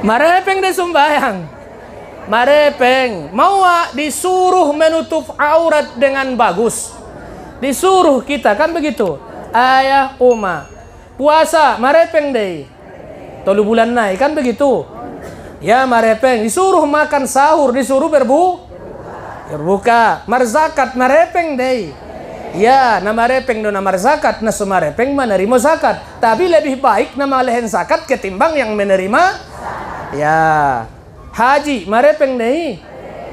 Marepeng di sumbayang. Marepeng. Mau disuruh menutup aurat dengan bagus. Disuruh kita kan begitu. Ayah Uma puasa marepeng deh. 3 bulan naik kan begitu. Ya marepeng disuruh makan sahur, disuruh berbuka. Marzakat marepeng deh. Ya nama marepeng do nama zakat, na sumarepeng menerima zakat. Tapi lebih baik nama lehen zakat ketimbang yang menerima. Ya haji marepeng deh.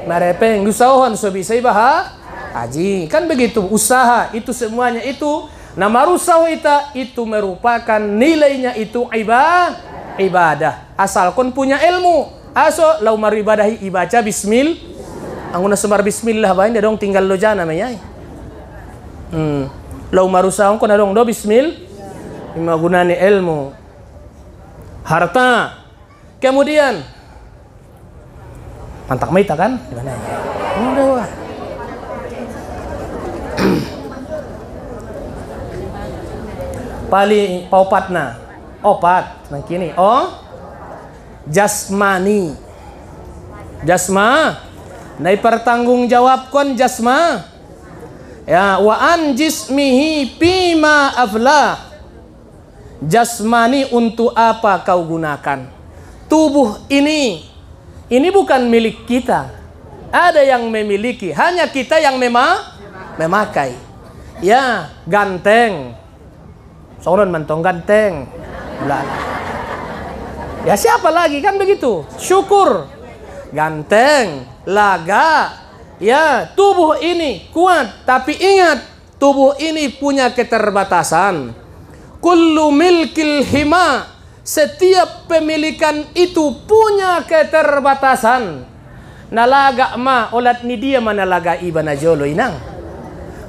Marepeng usahawan so bisa ibaha haji kan begitu. Usaha itu semuanya itu nama rusaw itu merupakan nilainya itu ibadah. Asalkan punya ilmu. Aso lau maribadahi ibaca bismil. Anguna semar bismillah bain dong tinggal lo jana mayai. Lau marusaw ko na dong do bismil. Imagunani ilmu. Harta. Kemudian mantak maita kan? Gimana? Udah. Pali paupatna opat nang kini jasmani nai pertanggungjawabkan jasma ya wa an jismihi pima afla. Jasmani untuk apa kau gunakan tubuh ini bukan milik kita, ada yang memiliki, hanya kita yang memakai. Ya ganteng soron mantong ganteng ya siapa lagi kan begitu. Syukur ganteng laga ya tubuh ini kuat, tapi ingat tubuh ini punya keterbatasan. Kullu milkil hima, setiap pemilikan itu punya keterbatasan. Nalaga ma olat ni dia manalaga iba na jolo inang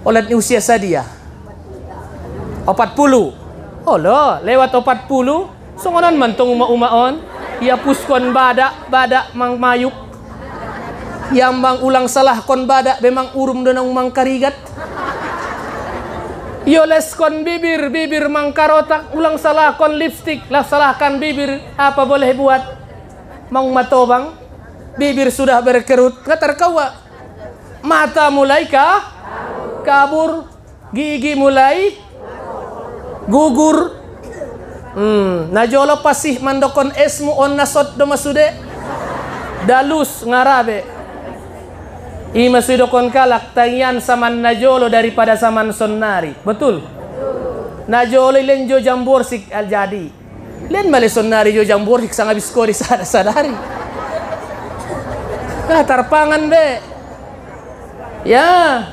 olat ni usia sadia 40. Oh lo, lewat 40, songonan mantong umaon, ia puskon badak mang mayuk, yang bang ulang salah kon badak memang urum donang mang karigat, yoles kon bibir mang karotak, ulang salah kon lipstick, lah salahkan bibir, apa boleh buat, mang matobang, bibir sudah berkerut, kawa, mata mulai kabur, gigi mulai gugur. Najolo pasih mandokon esmu on nasot do masude dalus ngarabe ima sudokon kalak tayan saman najolo daripada saman sonnari. Betul najolo len jo jambor sik al jadi len male sonnari jo jambor sik sang habis kori sadari tarpangan be ya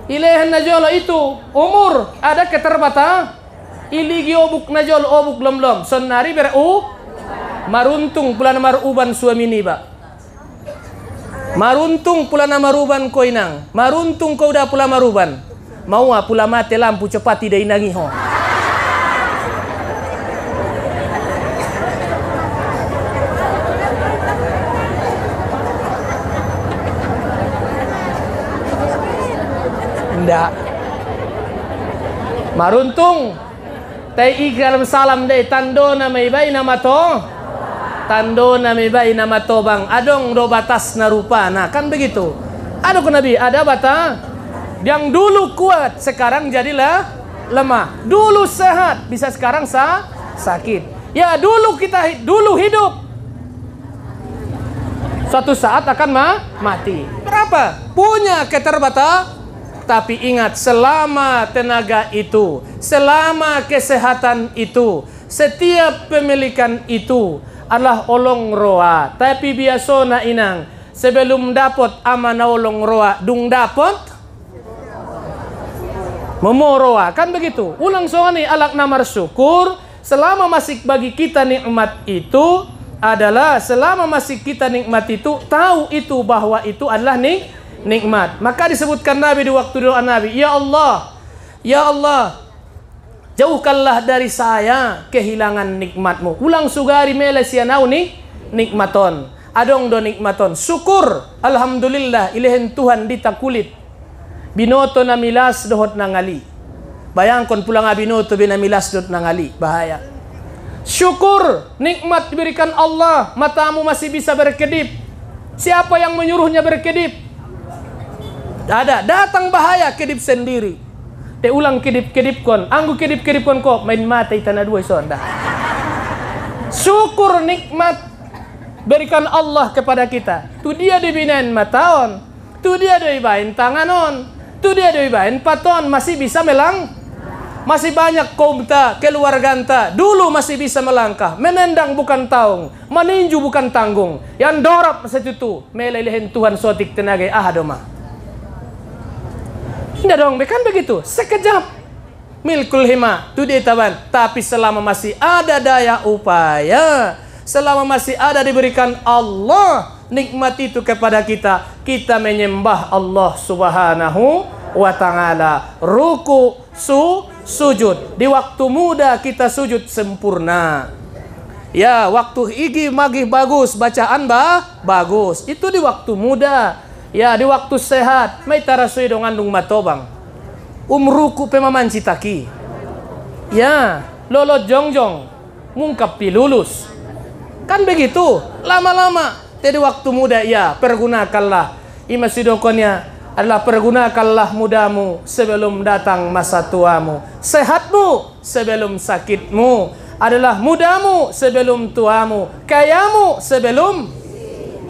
ilehen najolo itu umur ada keterbatasan. Iligi obuk najol obuk lom sonnari maruntung pula nama uban suami ni ba maruntung pula nama ruban koinang maruntung kau dah pula maruban mau pula mate lampu cepat tidak inangi ho ndak maruntung tai dalam salam deh tando na may bay na mato tando na may bay na matobang adong do batas na rupa nah kan begitu. Ada ko nabi ada bata yang dulu kuat sekarang jadilah lemah, dulu sehat bisa sekarang sakit. Ya dulu kita hidup, suatu saat akan mati. Berapa? Punya keterbatasan. Tapi ingat, selama tenaga itu, selama kesehatan itu, setiap pemilikan itu adalah olong roa. Tapi biasona inang, sebelum dapat amanah olong roa, dung dapat memoroa. Kan begitu. Ulang soani alak namar syukur. Selama masih bagi kita nikmat itu adalah, selama masih kita nikmat itu, tahu itu bahwa itu adalah nikmat. Maka disebutkan Nabi di waktu doa Nabi, ya Allah, jauhkanlah dari saya kehilangan nikmatmu. Ulang sugari melesianau nikmaton. Adong do nikmaton. Syukur, alhamdulillah, ilehen Tuhan dita kulit. Binoto na milas dohot nangali. Bayangkan pulang abinoto bina milas dohot nangali. Bahaya. Syukur, nikmat diberikan Allah. Matamu masih bisa berkedip. Siapa yang menyuruhnya berkedip? Ada, datang bahaya kedip sendiri. Te ulang kedip kon, anggu kedip kon kok main mata itana dua sonda. Syukur nikmat berikan Allah kepada kita. Tu dia dibinain mataon, tu dia dibain tanganon, tu dia dibain paton, masih bisa melang. Masih banyak kaumta, keluarganta, dulu masih bisa melangkah, menendang bukan taung, meninju bukan tanggung. Yang dorap setutu, melelehin Tuhan sotik tenaga ahadoma. Tidak dong, kan begitu. Sekejap milkul hima tu dia taban. Tapi selama masih ada daya upaya, selama masih ada diberikan Allah nikmat itu kepada kita, kita menyembah Allah Subhanahu wa ta'ala. Ruku, sujud. Di waktu muda kita sujud sempurna. Ya, waktu igi magih bagus, bacaan bagus. Itu di waktu muda. Ya, di waktu sehat, may tarasui dong andung matobang. Umruku pemaman citaki. Ya, lolo jongjong, mungkap pilulus. Kan begitu, lama-lama. Jadi waktu muda, ya, pergunakanlah. Imasidokonnya adalah pergunakanlah mudamu sebelum datang masa tuamu. Sehatmu sebelum sakitmu. Adalah mudamu sebelum tuamu. Kayamu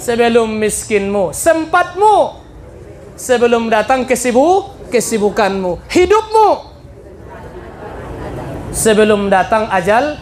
sebelum miskinmu, sempatmu sebelum datang kesibukanmu, hidupmu sebelum datang ajal.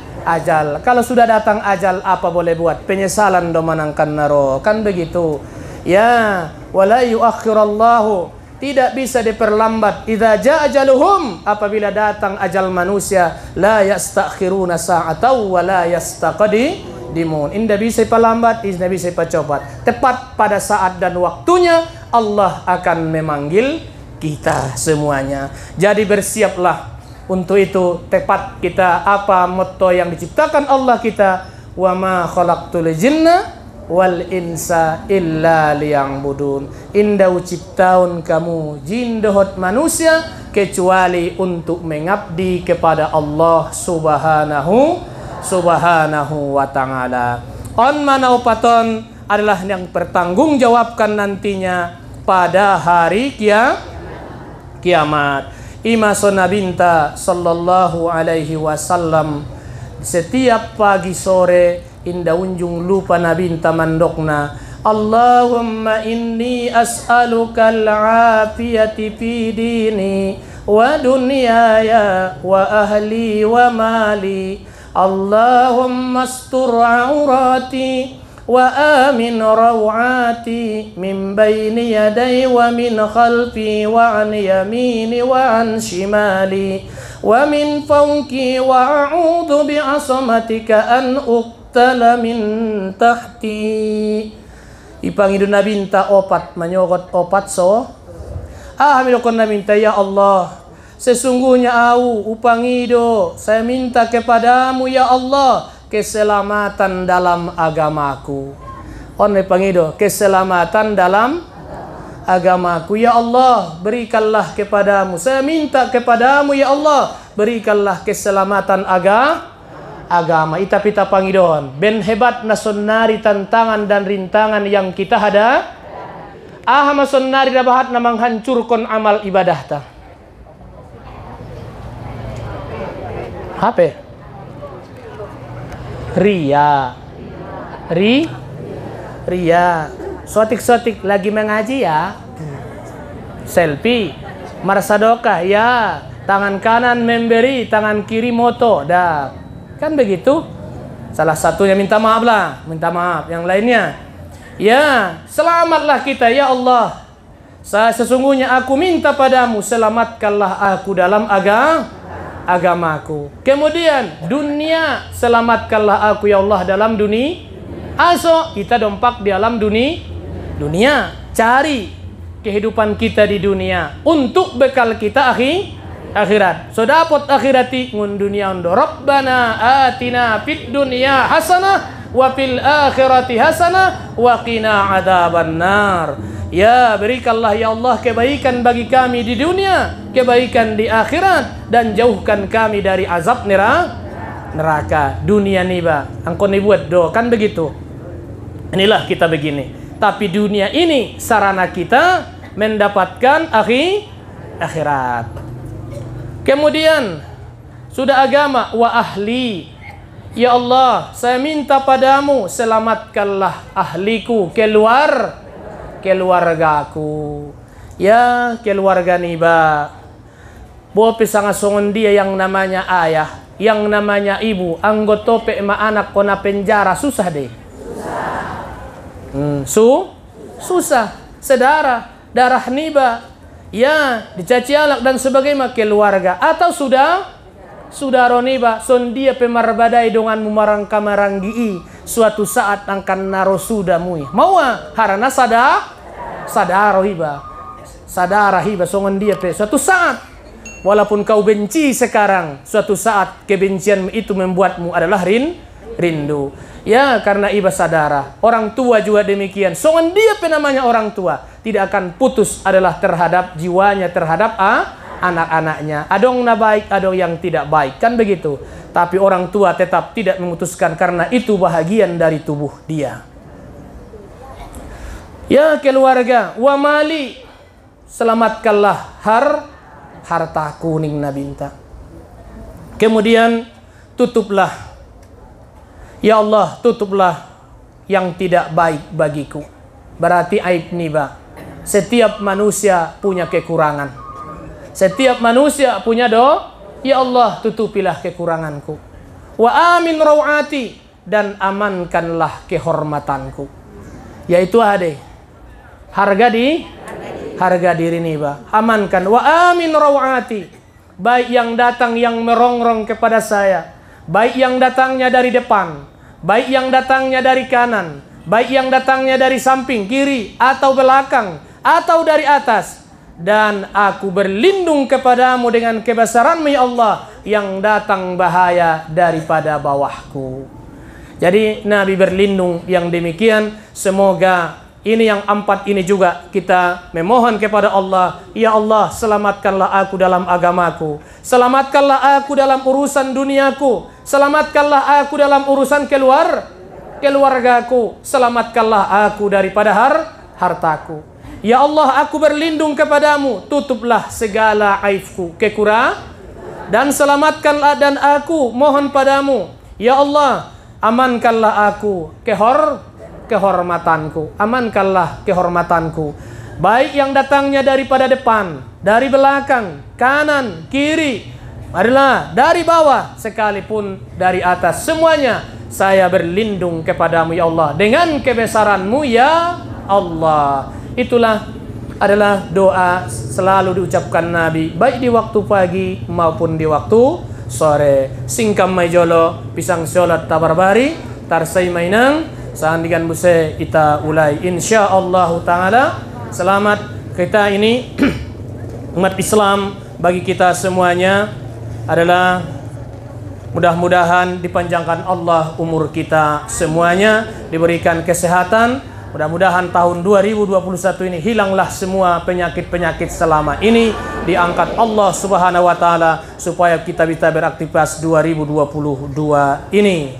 Kalau sudah datang ajal, apa boleh buat? Penyesalan do manangkan naro. Kan begitu. Ya, wala yuakhirallahu, tidak bisa diperlambat. Idza jaa ajaluhum, apabila datang ajal manusia, la yastakhiruna sa'atan wa la yastaqdimun. Indah bisa pelambat, indah bisa cepat. Tepat pada saat dan waktunya Allah akan memanggil kita semuanya. Jadi bersiaplah untuk itu. Tepat kita apa motto yang diciptakan Allah kita, wa ma khalaqtul jinna wal insa illa liya'budun. Indah ciptaun kamu jin dohot manusia kecuali untuk mengabdi kepada Allah subhanahu wa ta'ala. On manau paton adalah yang bertanggungjawabkan nantinya pada hari kiamat. Ima sonabinta sallallahu alaihi wasallam, setiap pagi sore inda unjung lupa nabinta mandokna, Allahumma inni as'aluka al-afiyati fi dini wa dunyaya wa ahli wa mali. Allahumma astur aurati wa amin rawati min bayni yaday wa min khalfi wa an yamini wa an shimali wa min fawqi wa a'udhu bi'asamatika an uqtala min tahti. Ipangido na binta opat manyogot opat so. Hamilokon na binta, ya Allah, sesungguhnya upangido saya minta kepadamu ya Allah keselamatan dalam agamaku. Onne pangido keselamatan dalam agamaku. Ya Allah, berikanlah kepadamu. Saya minta kepadamu ya Allah, berikanlah keselamatan agama. Ita pangidon. Ben hebat na sonnari tantangan dan rintangan yang kita hada. Ahama sonnari dabahat na menghancurkan amal ibadah ta. HP. Ria. Ria. Sotik-sotik lagi mengaji ya. Selfie. Marsadokah ya. Tangan kanan memberi, tangan kiri moto. Dah. Kan begitu? Salah satunya minta maaf lah. Minta maaf. Yang lainnya, ya, selamatlah kita ya Allah. Sesungguhnya aku minta padamu, selamatkanlah aku dalam agamaku. Kemudian dunia, selamatkanlah aku ya Allah dalam dunia. Aso kita dompak di alam dunia. Cari kehidupan kita di dunia untuk bekal kita akhirat. So dapat akhirati ngun dunia ondo. Rabbana atina fid dunya hasanah wa fil akhirati hasanah wa qina adzabannar. Ya, berikanlah ya Allah kebaikan bagi kami di dunia, kebaikan di akhirat, dan jauhkan kami dari azab neraka. Dunia niba angkon dibuat do kan begitu. Inilah kita begini. Tapi dunia ini sarana kita mendapatkan akhirat. Kemudian sudah agama wa ahli. Ya Allah, saya minta padamu, selamatkanlah ahliku, keluargaku. Ya, keluarga niba. Buat pisang songon dia yang namanya ayah, yang namanya ibu, anggota ema anak kona penjara, susah deh. Susah. Darah niba. Ya, dicaci alak dan sebagainya, keluarga atau sudah roniba son dia pemarbadai dengan mumarang kamaranggi suatu saat akan naro sudah mui mau harana sadara hiba songon dia pe suatu saat walaupun kau benci sekarang, suatu saat kebencian itu membuatmu adalah rindu. Ya, karena iba sadara. Orang tua juga demikian. Songon dia namanya orang tua tidak akan putus adalah terhadap jiwanya, terhadap anak-anaknya. Adong na baik, adong yang tidak baik, kan begitu. Tapi orang tua tetap tidak memutuskan karena itu bahagian dari tubuh dia. Ya, keluarga wa mali, selamatkanlah hartaku ning nabinta. Kemudian tutuplah, ya Allah, tutuplah yang tidak baik bagiku. Berarti aib niba. Setiap manusia punya kekurangan. Setiap manusia punya ya Allah, tutupilah kekuranganku. Wa amin rawati, dan amankanlah kehormatanku. Yaitu ade harga diri niba. Amankan wa amin rawati. Baik yang datang yang merongrong kepada saya, baik yang datangnya dari depan, baik yang datangnya dari kanan, baik yang datangnya dari samping kiri atau belakang atau dari atas, dan aku berlindung kepadamu dengan kebesaranmu ya Allah, yang datang bahaya daripada bawahku. Jadi Nabi berlindung yang demikian. Semoga ini yang 4 ini juga kita memohon kepada Allah. Ya Allah, selamatkanlah aku dalam agamaku, selamatkanlah aku dalam urusan duniaku, selamatkanlah aku dalam urusan keluargaku, selamatkanlah aku daripada hartaku. Ya Allah, aku berlindung kepadamu, tutuplah segala aibku, dan selamatkanlah, dan aku mohon padamu, ya Allah, amankanlah aku kehormatanku, amankanlah kehormatanku, baik yang datangnya daripada depan, dari belakang, kanan, kiri, marilah dari bawah, sekalipun dari atas, semuanya saya berlindung kepadamu ya Allah, dengan kebesaranmu ya Allah. Itulah adalah doa selalu diucapkan Nabi, baik di waktu pagi maupun di waktu sore. Singkam mai jolo pisang sholat tabarbari tarsai mainang saandikan buse kita ulai insyaallah taala. Selamat kita ini umat Islam, bagi kita semuanya adalah mudah-mudahan dipanjangkan Allah umur kita semuanya, diberikan kesehatan. Mudah-mudahan tahun 2021 ini hilanglah semua penyakit-penyakit selama ini, diangkat Allah Subhanahu wa taala supaya kita bisa beraktivitas 2022 ini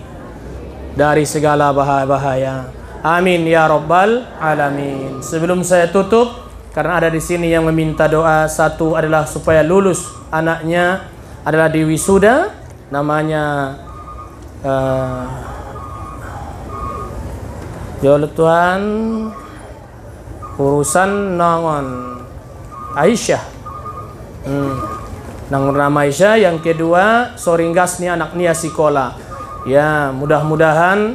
dari segala bahaya. Amin ya rabbal alamin. Sebelum saya tutup, karena ada di sini yang meminta doa, satu adalah supaya lulus, anaknya adalah di wisuda, namanya Tuhan urusan nongon Aisyah. Nang nama Aisyah. Yang kedua soringgas nih anak nia sekolah. Ya, mudah-mudahan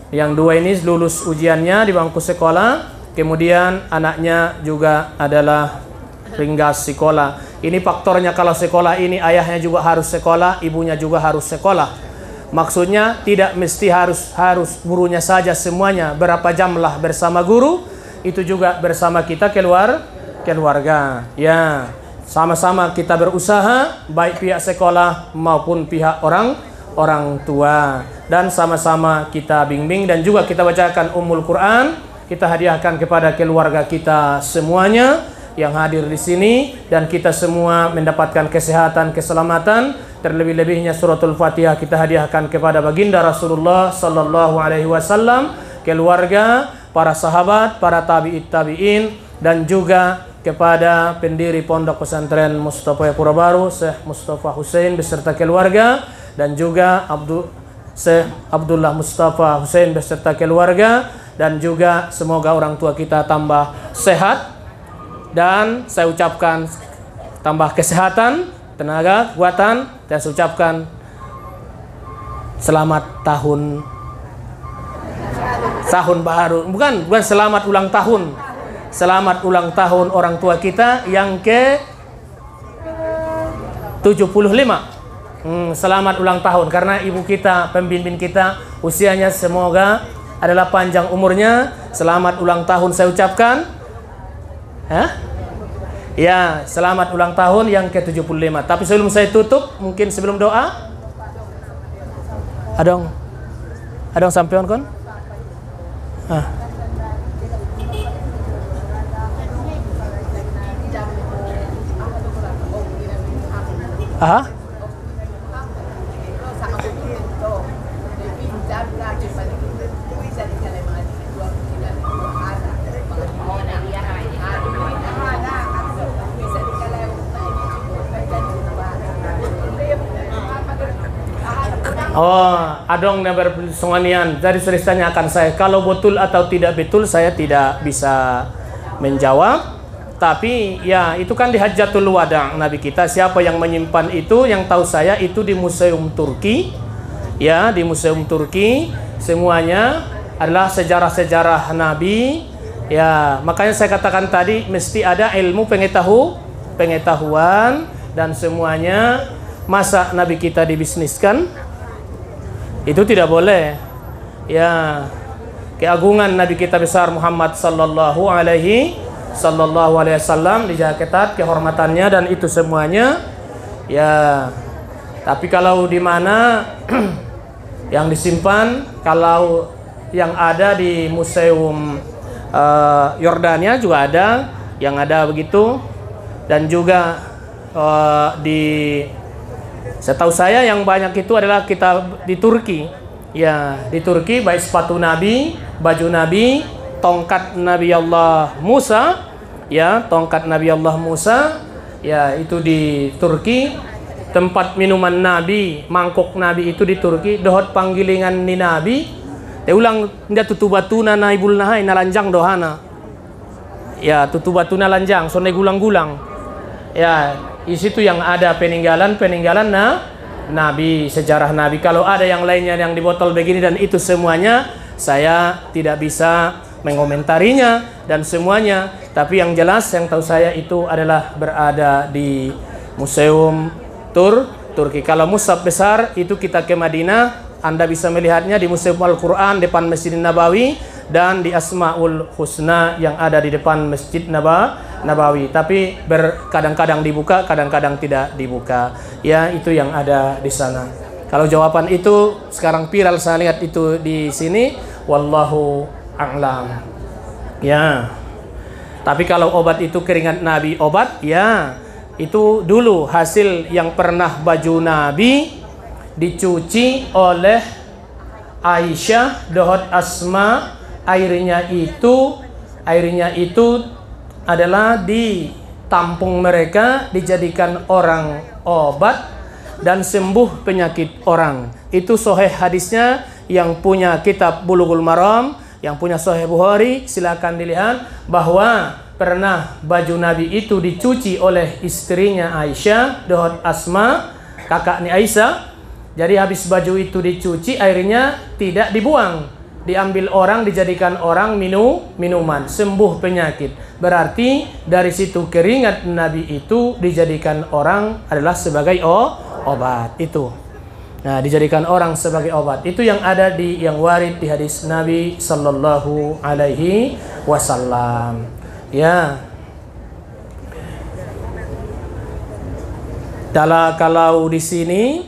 yang dua ini lulus ujiannya di bangku sekolah. Kemudian anaknya juga adalah ringgas sekolah. Ini faktornya kalau sekolah ini ayahnya juga harus sekolah, ibunya juga harus sekolah. Maksudnya tidak mesti harus gurunya saja semuanya. Berapa jam lah bersama guru, itu juga bersama kita keluarga. Ya, sama-sama kita berusaha baik pihak sekolah maupun pihak orang tua, dan sama-sama kita bimbing dan juga kita bacakan Ummul Quran, kita hadiahkan kepada keluarga kita semuanya yang hadir di sini, dan kita semua mendapatkan kesehatan, keselamatan. Terlebih-lebihnya suratul Fatihah kita hadiahkan kepada baginda Rasulullah sallallahu alaihi wasallam, keluarga, para sahabat, para tabi'in, dan juga kepada pendiri Pondok Pesantren Mustafa Pura Baru, Syekh Mustafa Hussein beserta keluarga, dan juga Syekh Abdullah Mustafa Hussein beserta keluarga, dan juga semoga orang tua kita tambah sehat, dan saya ucapkan tambah kesehatan, tenaga, kekuatan, dan saya ucapkan selamat tahun baru, bukan selamat ulang tahun. Selamat ulang tahun orang tua kita yang ke 75. Selamat ulang tahun karena ibu kita, pembimbing kita, usianya semoga adalah panjang umurnya. Selamat ulang tahun saya ucapkan. Ya, selamat ulang tahun yang ke 75. Tapi sebelum saya tutup, mungkin sebelum doa, adong sampeon kon? Adong nabar songonian. Jadi sudah tanyakan saya, kalau betul atau tidak betul saya tidak bisa menjawab. Tapi ya itu kan di Hajjatul Wada' Nabi kita. Siapa yang menyimpan itu? Yang tahu saya itu di Museum Turki. Ya, di Museum Turki semuanya adalah sejarah-sejarah Nabi. Ya, makanya saya katakan tadi mesti ada ilmu pengetahuan dan semuanya. Masa Nabi kita dibisniskan? Itu tidak boleh. Ya, keagungan Nabi kita besar Muhammad sallallahu alaihi wasallam dijaga ketat kehormatannya dan itu semuanya. Ya, tapi kalau di mana yang disimpan, kalau yang ada di Museum Yordania juga ada, yang ada begitu, dan juga setahu saya yang banyak itu adalah kita di Turki. Ya, di Turki baik sepatu Nabi, baju Nabi, tongkat Nabi Allah Musa, ya, tongkat Nabi Allah Musa, ya, itu di Turki. Tempat minuman Nabi, mangkok Nabi itu di Turki. Dohot panggilingan ni Nabi. Ulang nda tutubatuna naibul nahai nalanjang dohana. Ya, tutubatuna lanjang, sonai gulang-gulang. Ya, di situ yang ada peninggalan Nabi, sejarah Nabi. Kalau ada yang lainnya yang di botol begini dan itu semuanya, saya tidak bisa mengomentarinya dan semuanya. Tapi yang jelas yang tahu saya itu adalah berada di Museum Turki. Kalau mushaf besar itu kita ke Madinah, Anda bisa melihatnya di Museum Al-Quran depan Masjid Nabawi dan di Asmaul Husna yang ada di depan Masjid Nabawi. Tapi kadang-kadang dibuka, kadang-kadang tidak dibuka. Ya, itu yang ada di sana. Kalau jawaban itu sekarang viral saya lihat itu di sini, wallahu a'lam. Ya. Tapi kalau obat itu keringat Nabi obat, ya. Itu dulu hasil yang pernah baju Nabi dicuci oleh Aisyah dohot Asma. Airnya itu adalah ditampung mereka, dijadikan orang obat dan sembuh penyakit orang. Itu sahih hadisnya. Yang punya kitab Bulughul Maram Yang punya Sahih Bukhari silakan dilihat bahwa pernah baju Nabi itu dicuci oleh istrinya Aisyah, Dohot Asma, kakaknya Aisyah. Jadi habis baju itu dicuci, airnya tidak dibuang, diambil orang, dijadikan orang minuman, sembuh penyakit. Berarti dari situ keringat Nabi itu dijadikan orang adalah sebagai obat itu. Nah, dijadikan orang sebagai obat. Itu yang ada yang warid di hadis Nabi sallallahu alaihi wasallam. Ya. Kalau di sini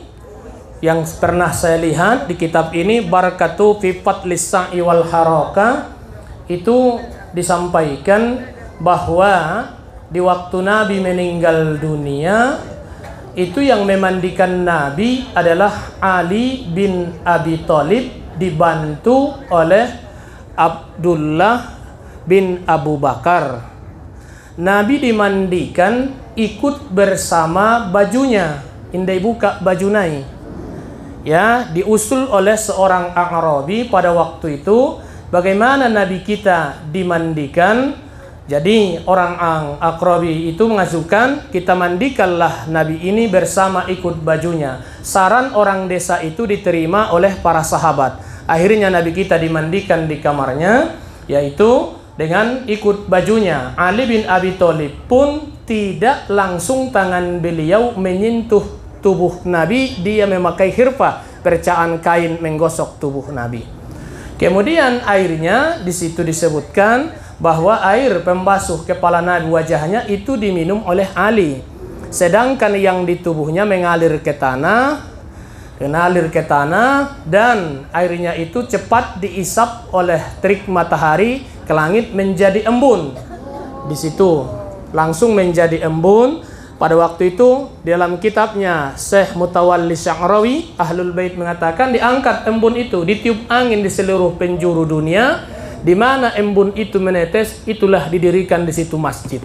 yang pernah saya lihat di kitab ini barakatu fi fatlis sa'i wal haraka, itu disampaikan bahwa di waktu Nabi meninggal dunia itu yang memandikan Nabi adalah Ali bin Abi Thalib dibantu oleh Abdullah bin Abu Bakar. Nabi dimandikan ikut bersama bajunya, indai buka baju nai. Ya, diusul oleh seorang Arabi pada waktu itu, bagaimana Nabi kita dimandikan. Jadi orang Arabi itu mengajukan, kita mandikanlah Nabi ini bersama ikut bajunya. Saran orang desa itu diterima oleh para sahabat. Akhirnya Nabi kita dimandikan di kamarnya, yaitu dengan ikut bajunya. Ali bin Abi Thalib pun tidak langsung tangan beliau menyentuh tubuh Nabi, dia memakai khirfah, percaan kain menggosok tubuh Nabi. Kemudian airnya di situ disebutkan bahwa air pembasuh kepala Nabi, wajahnya itu diminum oleh Ali, sedangkan yang di tubuhnya mengalir ke tanah, dan airnya itu cepat diisap oleh terik matahari ke langit menjadi embun. Di situ langsung menjadi embun. Pada waktu itu dalam kitabnya Syekh Mutawalli Sya'rawi Ahlul Bait mengatakan diangkat embun itu, ditiup angin di seluruh penjuru dunia. Di mana embun itu menetes, itulah didirikan di situ masjid.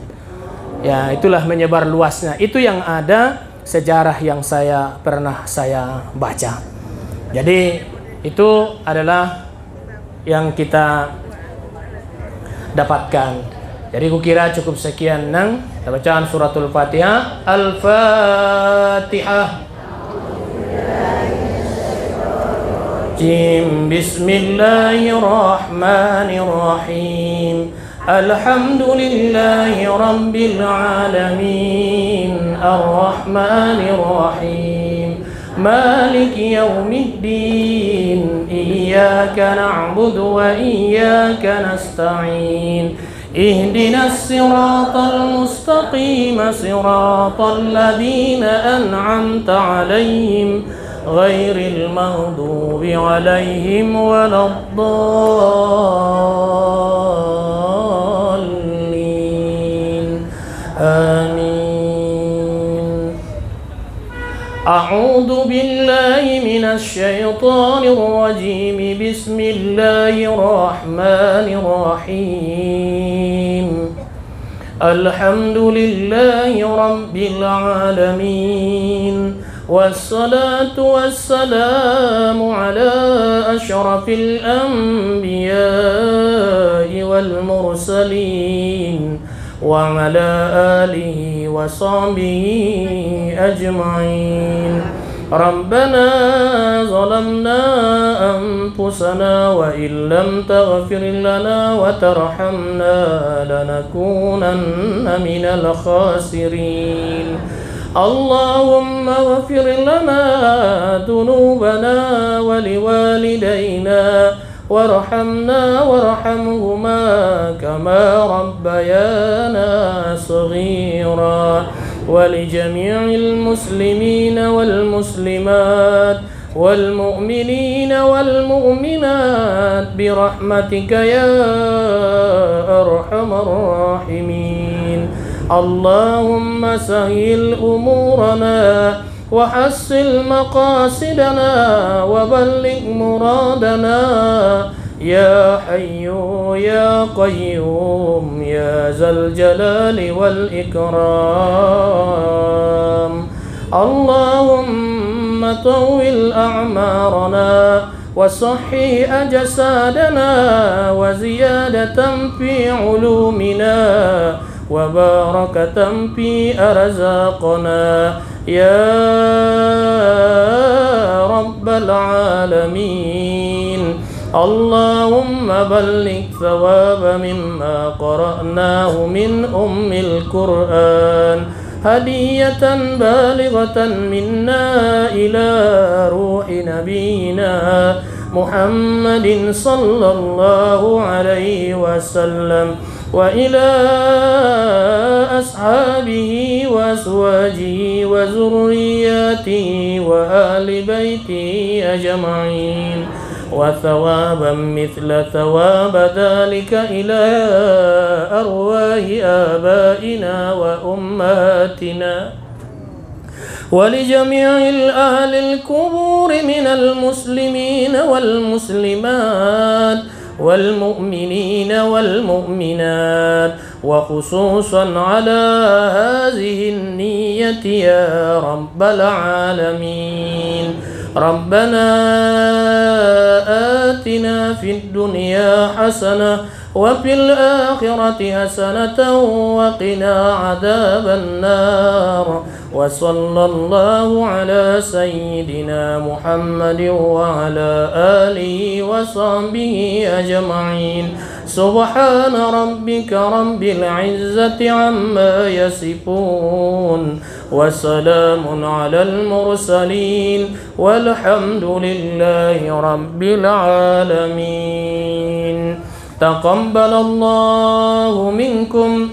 Ya, itulah menyebar luasnya. Itu yang ada sejarah yang pernah saya baca. Jadi itu adalah yang kita dapatkan. Jadi kukira cukup sekian nang bacaan suratul Fatihah. Al-Fatihah. Bismillahirrahmanirrahim. Alhamdulillahi rabbil alamin. Ar-Rahmanirrahim. Maliki yaumiddin. Iyyaka na'budu wa iyyaka nasta'in. Ihdinas siratal mustaqim, siratal ladzina an'amta 'alaihim ghairil maghdubi 'alaihim waladdallin. Amin. A'udzu billahi minasy syaithanir rajim. Bismillahirrahmanirrahim. Alhamdulillahi rabbil alamin. Wassalatu wassalamu ala asyrafil anbiya'i wal mursalin wa ala alihi wa sahbihi ajma'in. Rabbana zalamna anfusana wa illam taghfir lana wa tarhamna lanakunanna minal khasirin. Allahumma ghafir lana dhunubana wa liwalidayna warhamna warhamhuma kama rabbayana saghira. ولجميع المسلمين والمسلمات والمؤمنين والمؤمنات برحمتك يا أرحم الراحمين. اللهم سهل أمورنا وحسن مقاصدنا وبلغ مرادنا يا حي يا قيوم يا ذا الجلال والإكرام. اللهم طول أعمارنا وصحي أجسادنا وزيادة في علومنا وبركة في أرزاقنا يا رب العالمين. اللهم بلغ ثواب مما قرأناه من أم القرآن هدية بالغة منا إلى روح نبينا محمد صلى الله عليه وسلم وإلى أصحابه وأزواجه وذرياته وآل بيته أجمعين وثوابا مثل ثواب ذلك إلى أرواح آبائنا وأمهاتنا ولجميع الأهل القبور من المسلمين والمسلمات والمؤمنين والمؤمنات وخصوصا على هذه النية يا رب العالمين. ربنا آتنا في الدنيا حسنة وفي الآخرة حسنة وقنا عذاب النار وصلى الله على سيدنا محمد وعلى آله وصحبه أجمعين. سبحان ربك رب العزة عما يصفون وسلام على المرسلين والحمد لله رب العالمين. تقبل الله منكم